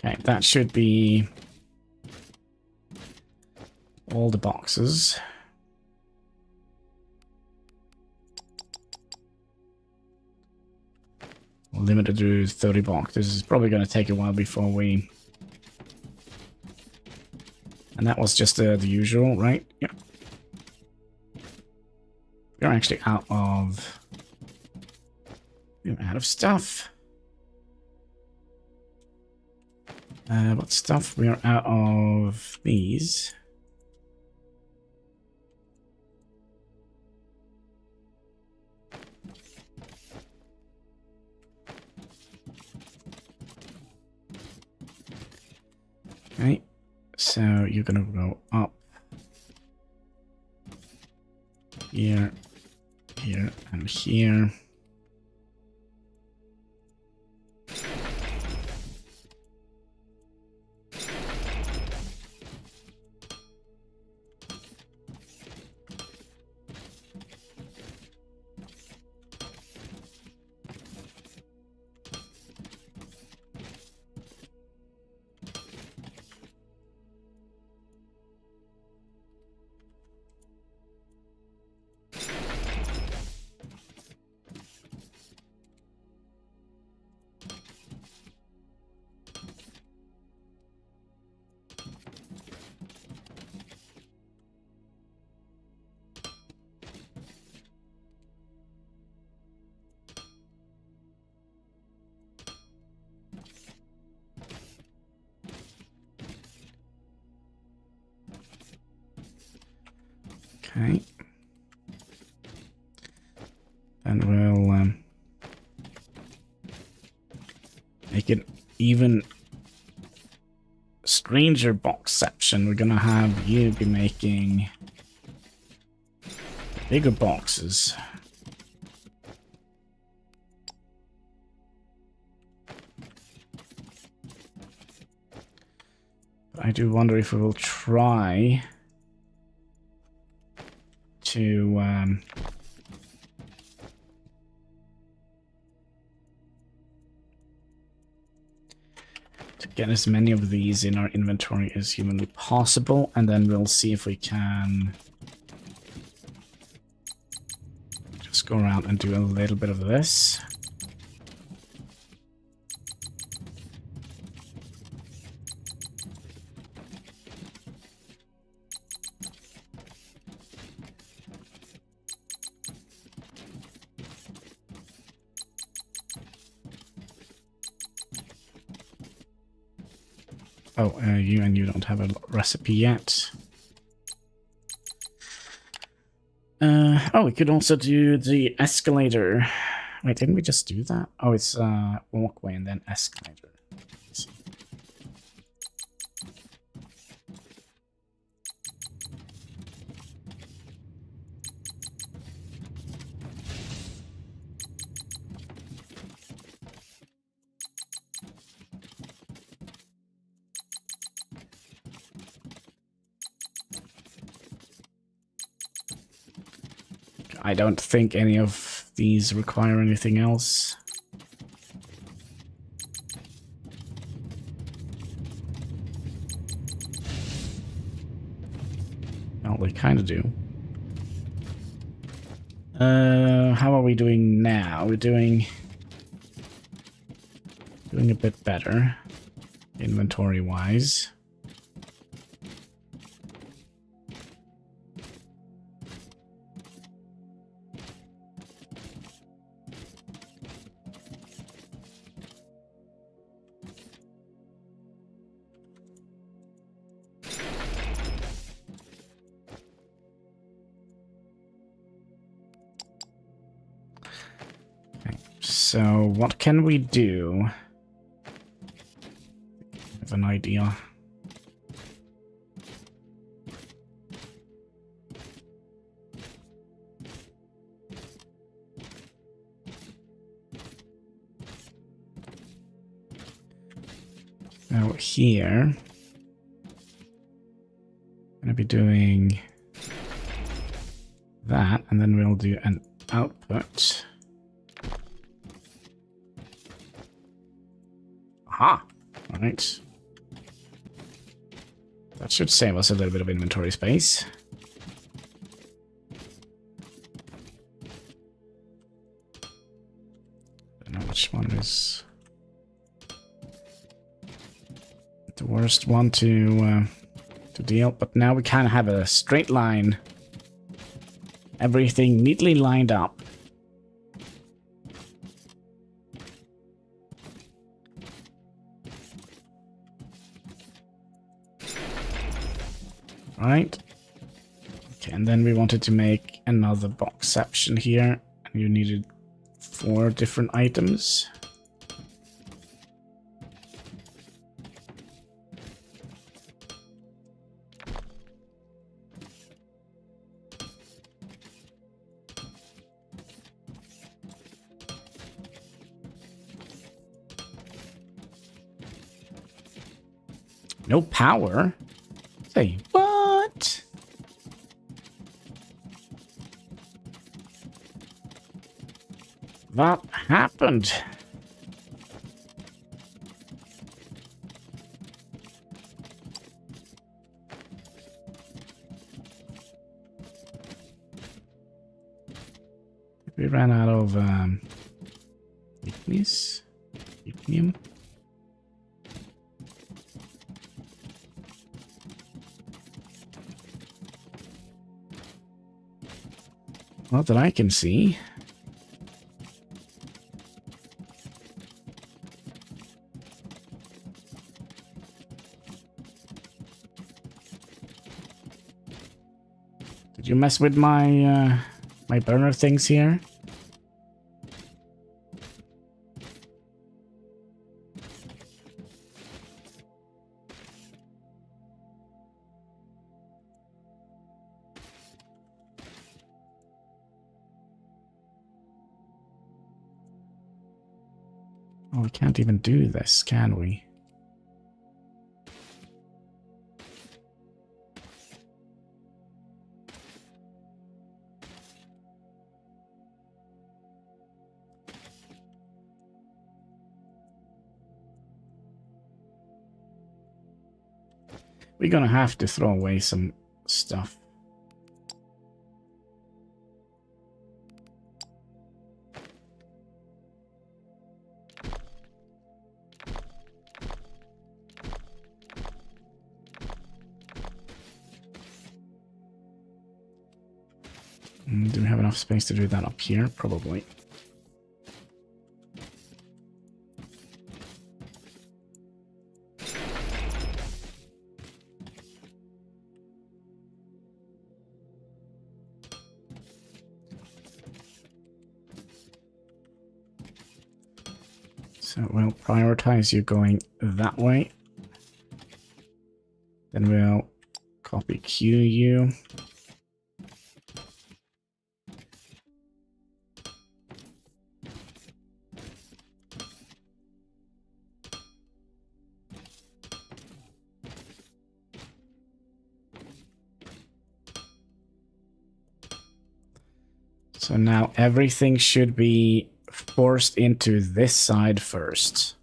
Okay, that should be all the boxes. Limited to 30 boxes. It's probably going to take a while before we... And that was just the usual, right? Yeah. We're actually out of... We're out of stuff. What stuff? We are out of these. Okay, so you're gonna go up here, here, and here. Okay. And we'll make it even stranger boxception. We're gonna have you be making bigger boxes. But I do wonder if we will try to get as many of these in our inventory as humanly possible, and then we'll see if we can just go around and do a little bit of this. Oh, you don't have a recipe yet. Oh, we could also do the escalator. Wait, didn't we just do that? Oh, it's walkway and then escalator. Let's see. I don't think any of these require anything else. Well, they kind of do. How are we doing now? We're doing a bit better, inventory-wise. So, what can we do? I have an idea. Now here, I'm going to be doing that, and then we'll do an output. Aha! Alright. That should save us a little bit of inventory space. I don't know which one is the worst one to deal, but now we kind of have a straight line. Everything neatly lined up. Right. Okay, and then we wanted to make another boxception here, and you needed 4 different items. No power? Say, what? What happened? We ran out of Ignium. Not that I can see. Did you mess with my my burner things here? Oh, we can't even do this, can we? We're gonna have to throw away some stuff. Do we have enough space to do that up here? Probably. So we'll prioritize you going that way. Then we'll copy Q you. So now everything should be forced into this side first.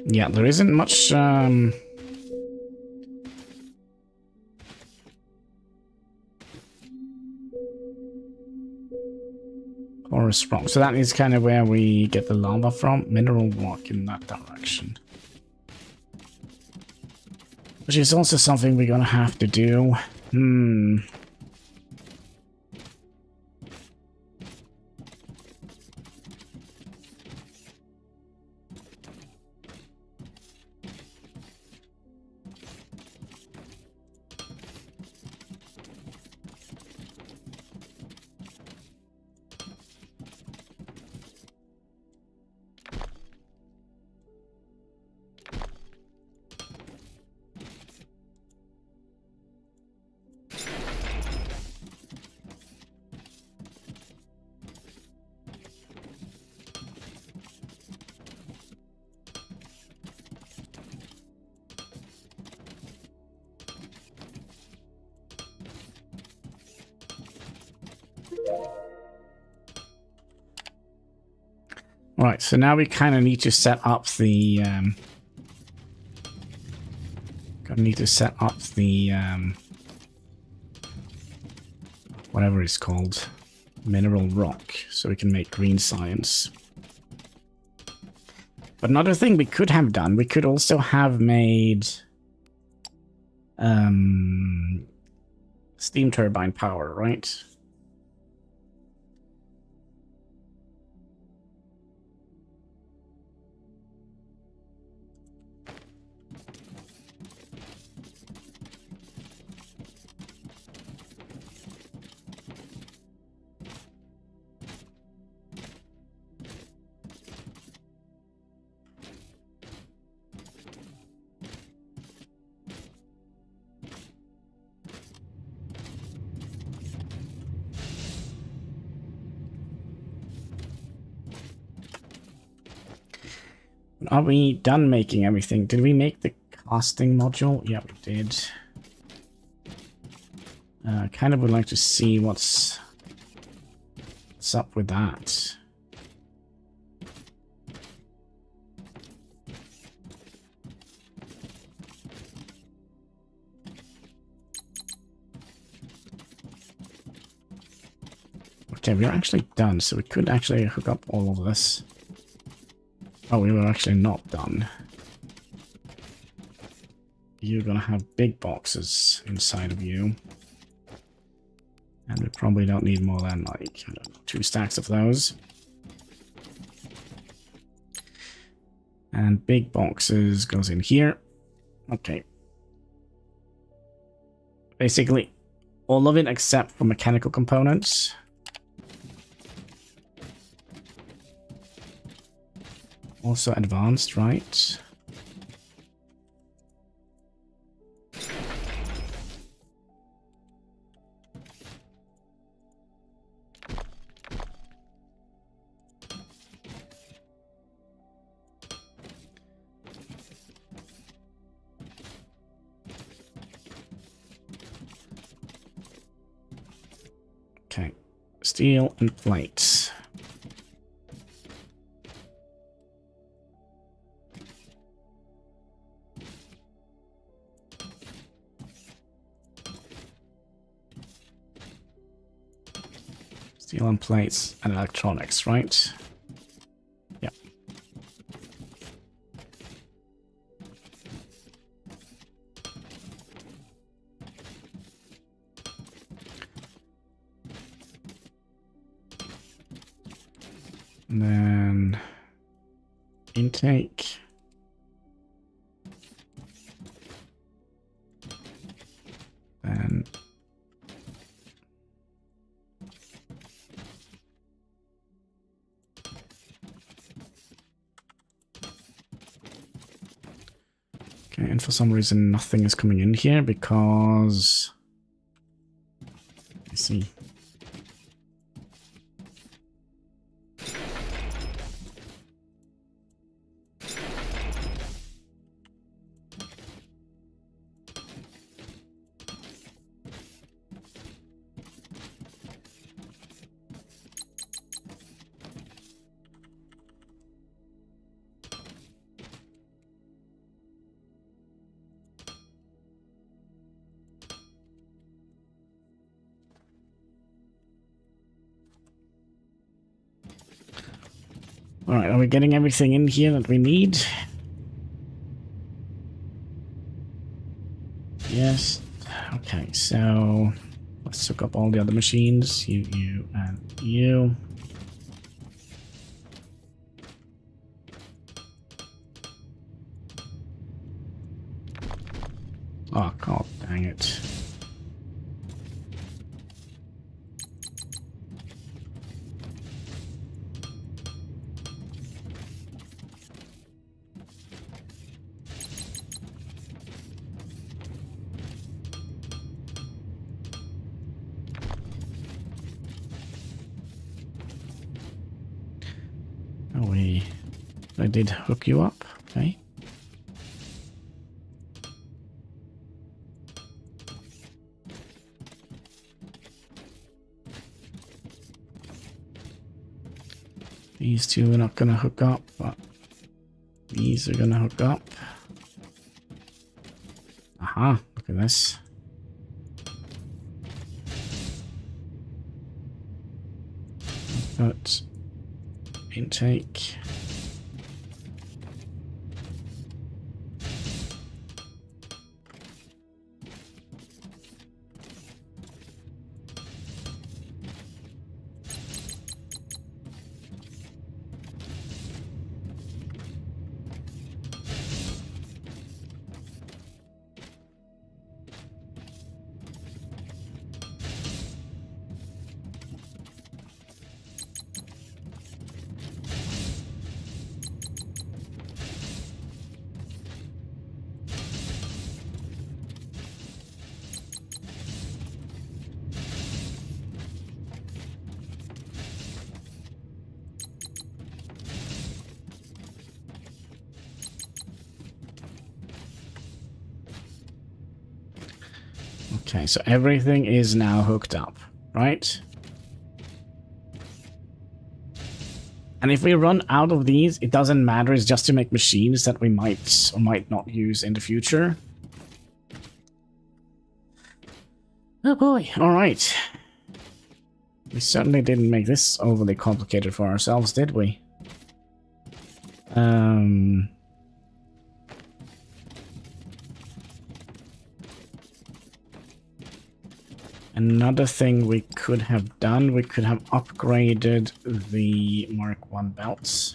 Yeah, there isn't much porous rock. So that is kind of where we get the lava from. Mineral rock in that direction. Which is also something we're gonna have to do. Right, so now we kind of need to set up the whatever it's called, mineral rock. so we can make green science. But another thing we could have done, we could also have made steam turbine power, right? Are we done making everything? Did we make the casting module? Yeah, we did. Kind of would like to see what's up with that. Okay, we're actually done, so we could actually hook up all of this. Oh, we were actually not done. You're gonna have big boxes inside of you. And we probably don't need more than, like, I don't know, 2 stacks of those. And big boxes goes in here. Okay. Basically, all of it except for mechanical components. Also advanced, right? Okay, steel and plates. Steel and plates and electronics, right? Yeah. And then intake. Then okay, and for some reason nothing is coming in here because I see. Alright, are we getting everything in here that we need? Yes. Okay, so let's hook up all the other machines. You, and you. Oh, god dang it. I did hook you up, okay. These two are not gonna hook up, but these are gonna hook up. Aha, look at this. Output. Intake. Okay, so everything is now hooked up, right? And if we run out of these, it doesn't matter. It's just to make machines that we might or might not use in the future. Oh boy, alright. We certainly didn't make this overly complicated for ourselves, did we? Another thing we could have done, we could have upgraded the Mark 1 belts.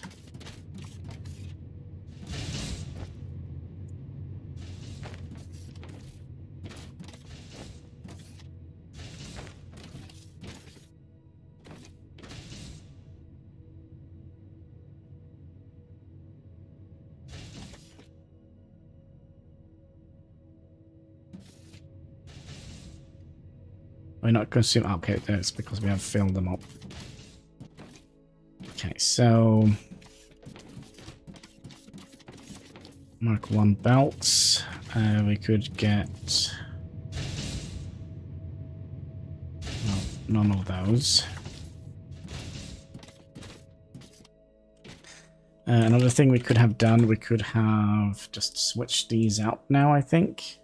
We're not consuming. Okay, that's because we have filled them up. Okay, so Mark 1 belts. We could get well, none of those. Another thing we could have done, we could have just switched these out now, I think.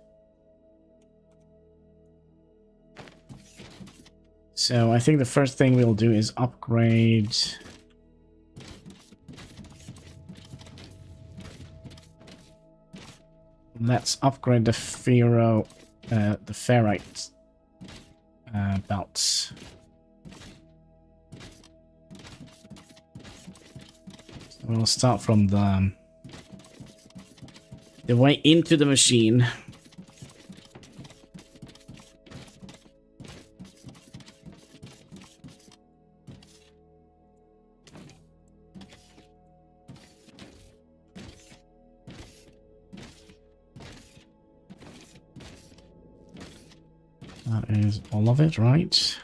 So I think the first thing we'll do is upgrade let's upgrade the ferrite belts. So we'll start from the way into the machine. That is all of it, right?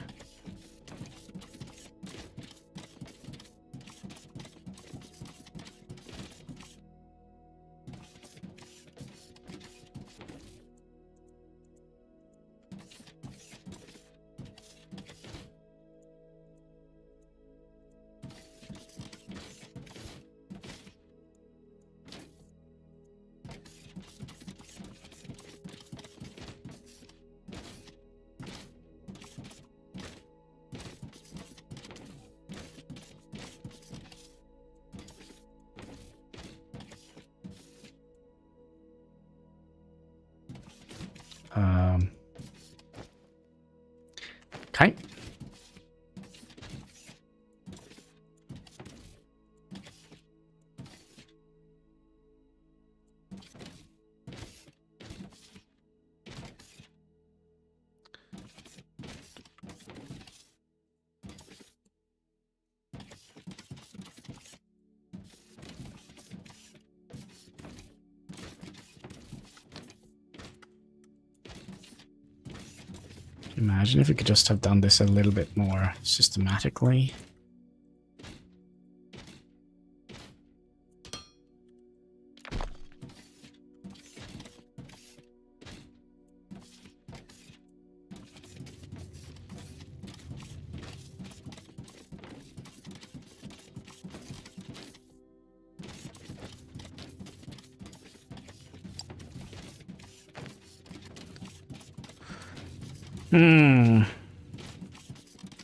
Okay. Imagine if we could just have done this a little bit more systematically.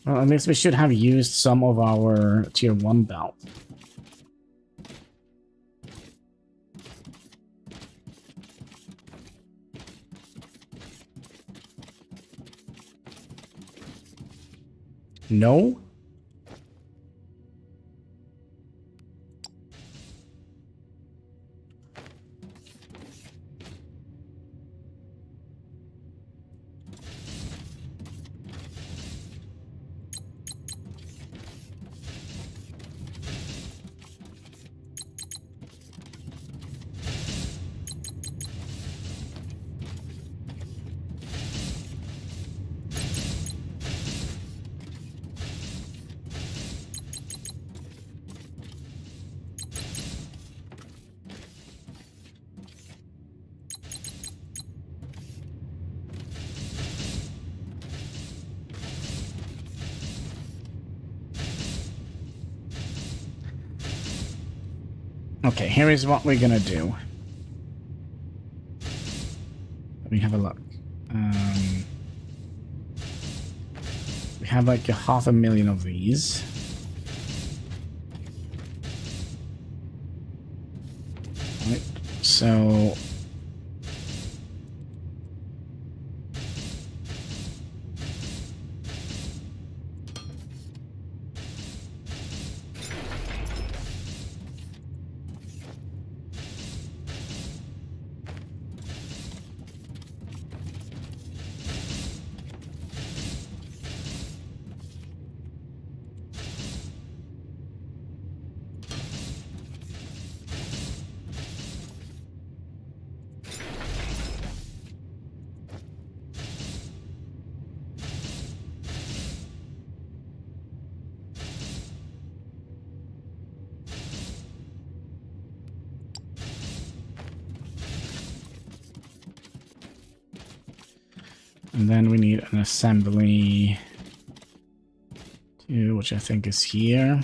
Well, at least we should have used some of our tier 1 belt. No? Okay, here is what we're gonna do. Let me have a look. We have like 500,000 of these. Right, so... And then we need an assembly too, which I think is here.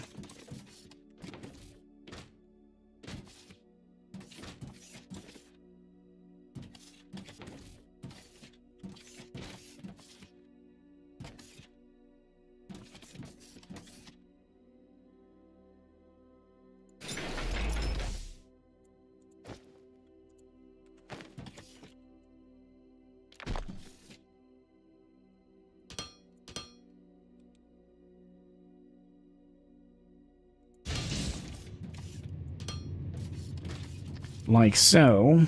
Like so.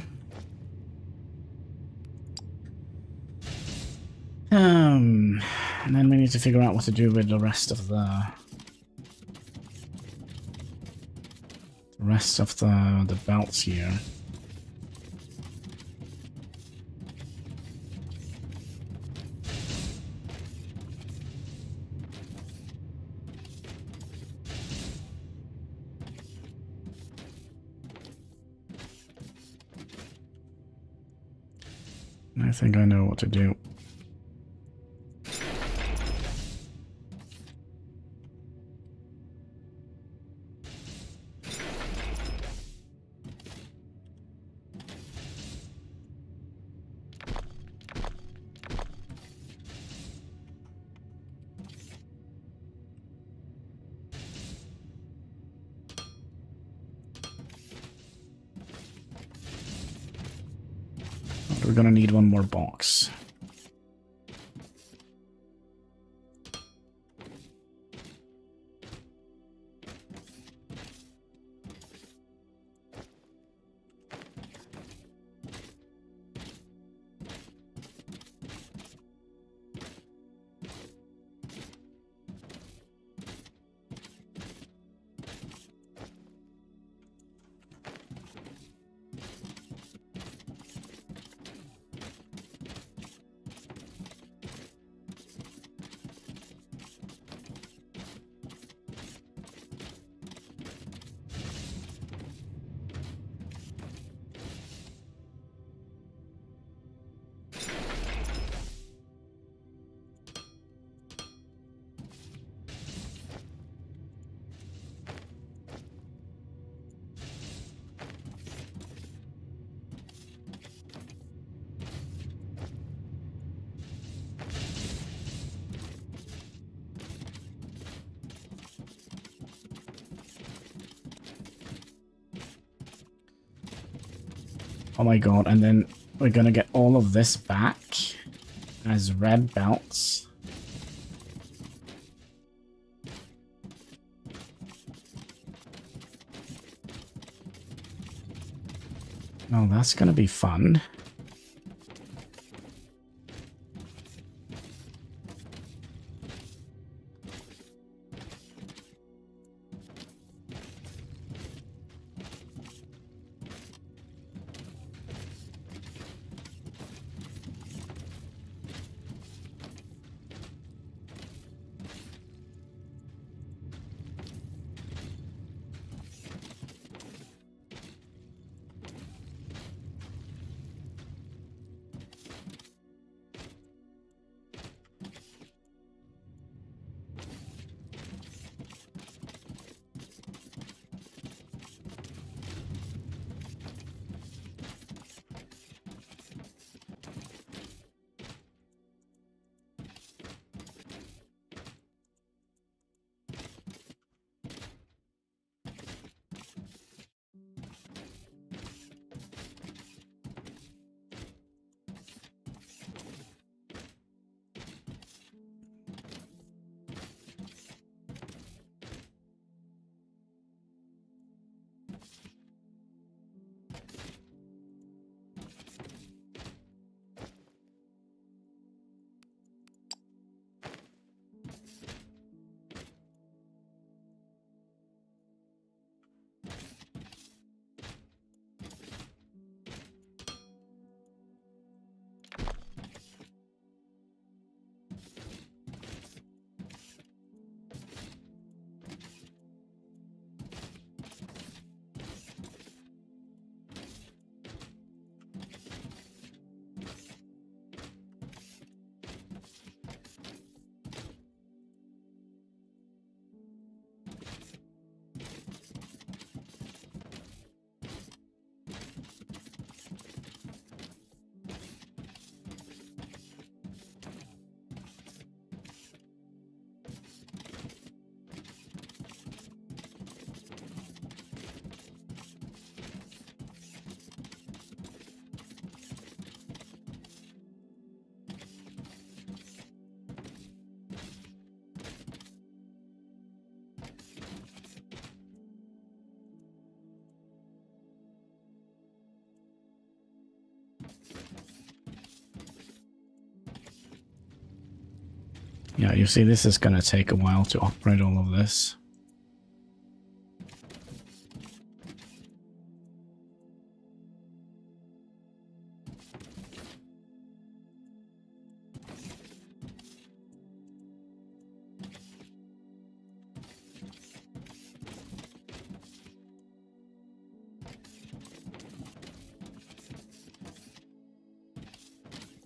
And then we need to figure out what to do with the rest of the belts here. I think I know what to do. We're gonna need one more box. Oh my god, and then we're gonna get all of this back as red belts. Oh, that's gonna be fun. Yeah, you see, this is gonna take a while to operate all of this.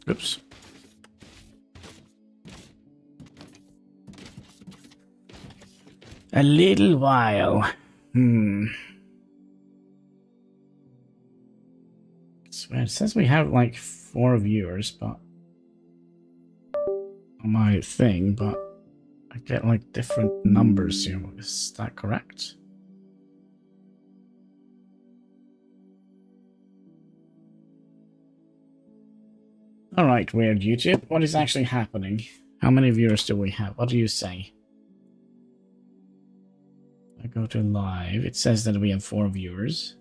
Oops. A little while. So it says we have like 4 viewers, but on my thing, but I get like different numbers here. Is that correct? Alright, weird YouTube. What is actually happening? How many viewers do we have? What do you say? I go to live. It says that we have 4 viewers.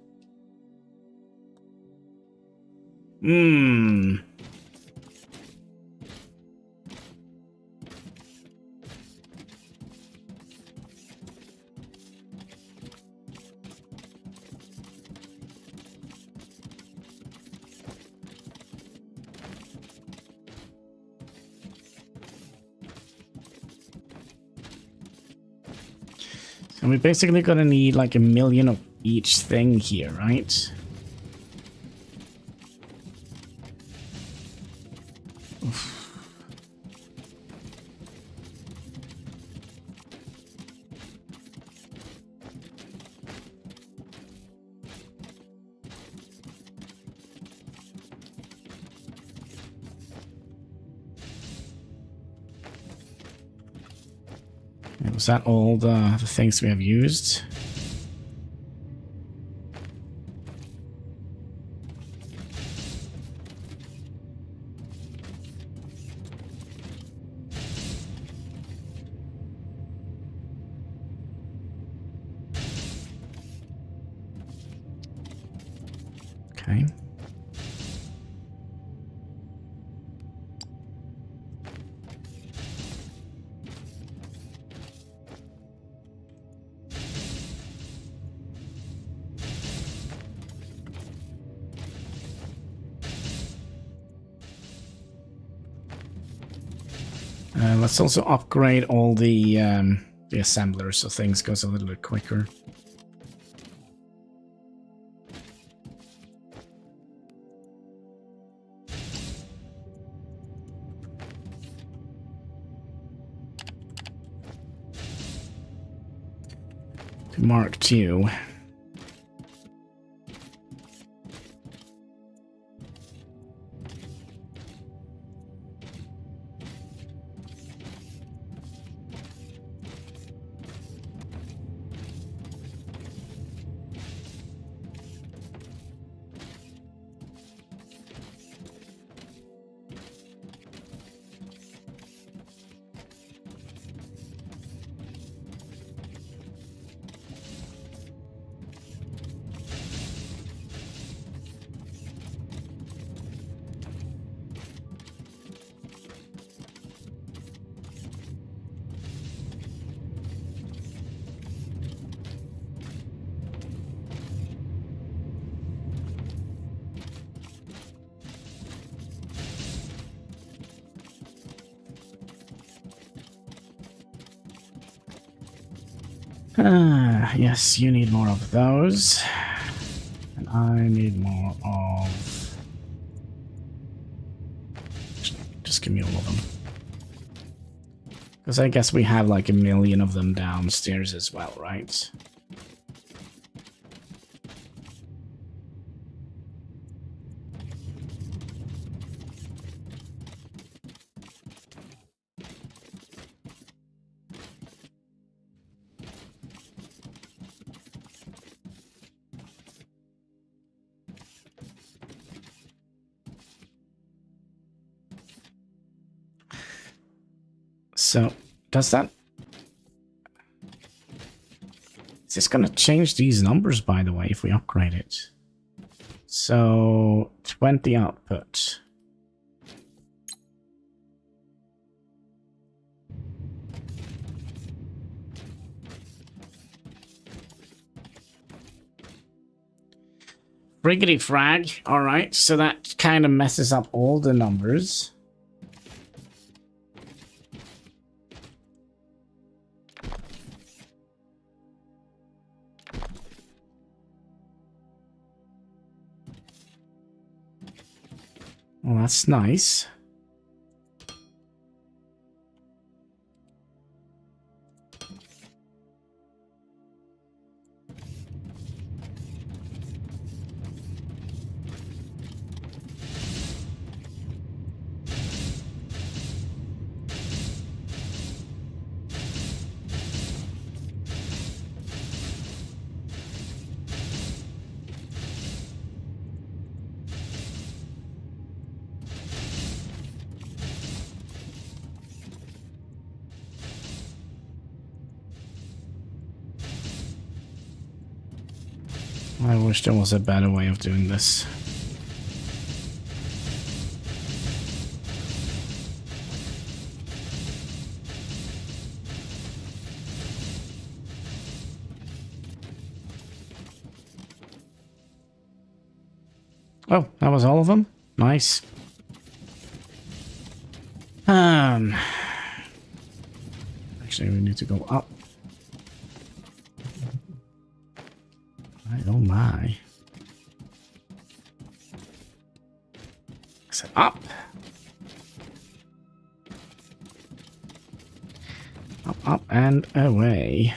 And we're basically gonna need like 1 million of each thing here, right? Oof. Was that all the things we have used? Okay. Let's also upgrade all the assemblers so things goes a little bit quicker. To Mark II. Yes, you need more of those. And I need more of... Just give me all of them. Because I guess we have like 1 million of them downstairs as well, right? So, does that... Is this going to change these numbers, by the way, if we upgrade it? So, 20 output. Friggity frag. Alright, so that kind of messes up all the numbers. Well, that's nice. I wish there was a better way of doing this. Oh, that was all of them? Nice. Actually, we need to go up. Oh my. I said up. Up, up, and away.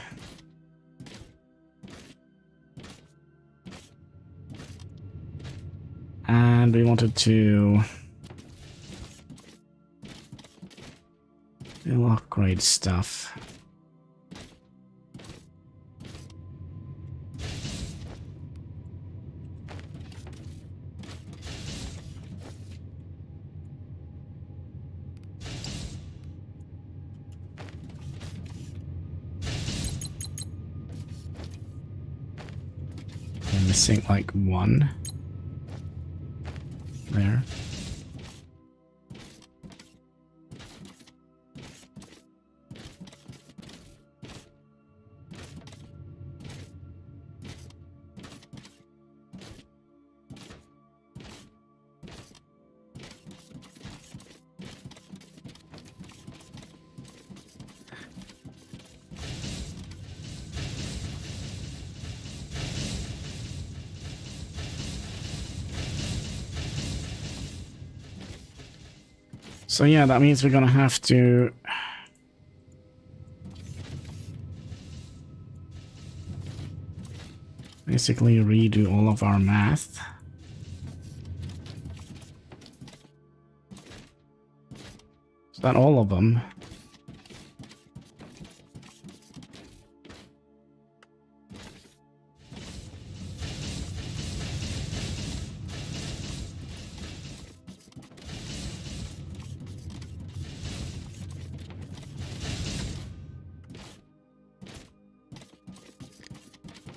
And we wanted to... We'll upgrade stuff. We're missing like one. there. So yeah, that means we're gonna have to basically redo all of our math. Is that all of them?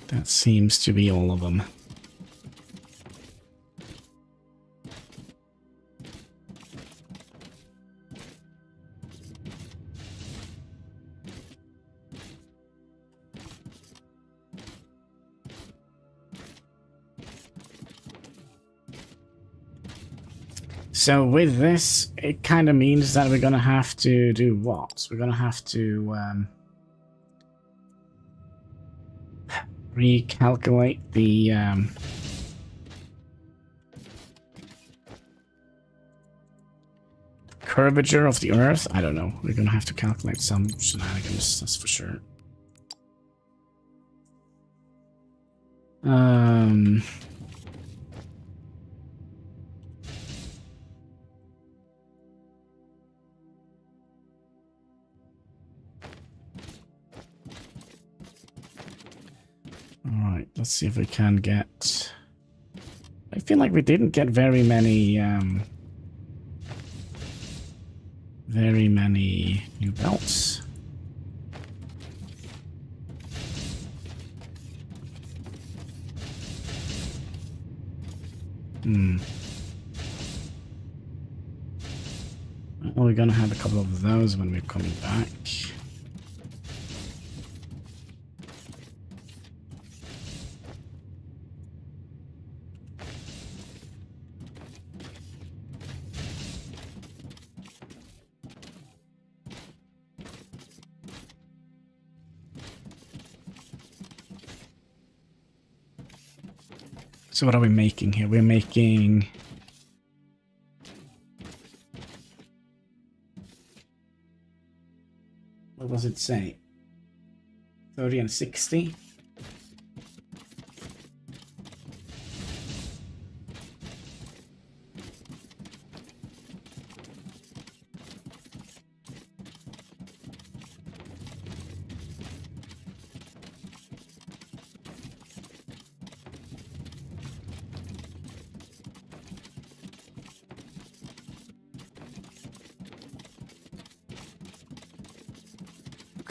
That seems to be all of them. So with this, it kind of means that we're gonna have to do what? We're gonna have to recalculate the curvature of the Earth. I don't know. We're gonna have to calculate some shenanigans, that's for sure. Alright, let's see if we can get... I feel like we didn't get very many new belts. Well, we're gonna have a couple of those when we're coming back. So what are we making here? We're making... What does it say? 30 and 60?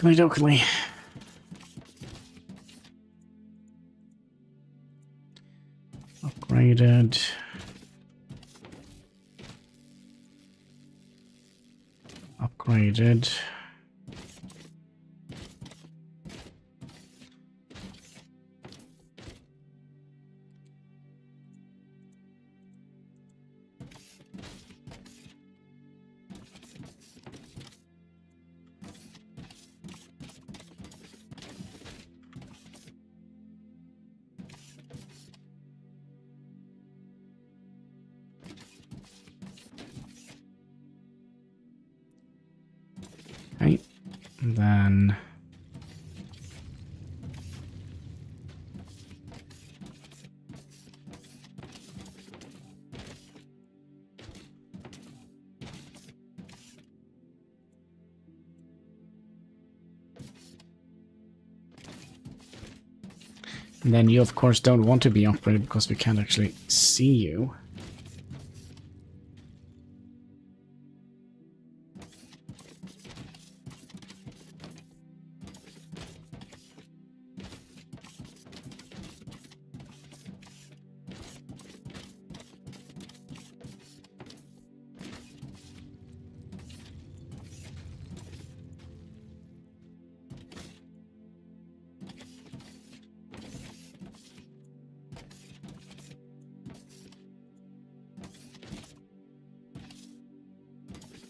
Dokily. Upgraded. Upgraded. Okay, and then you of course don't want to be upgraded because we can't actually see you.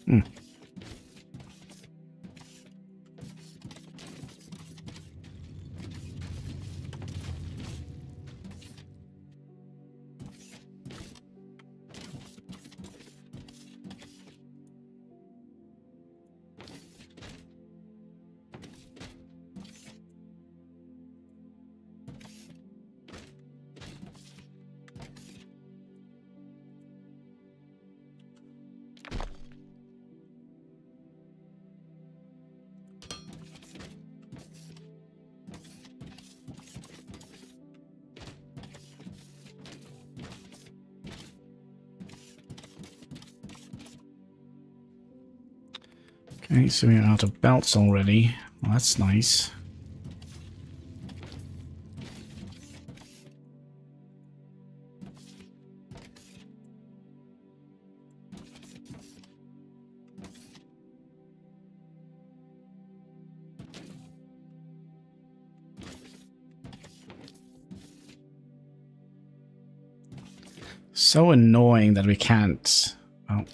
Hmm. Okay, so we're out of belts already. Well, that's nice. So annoying that we can't... Oh,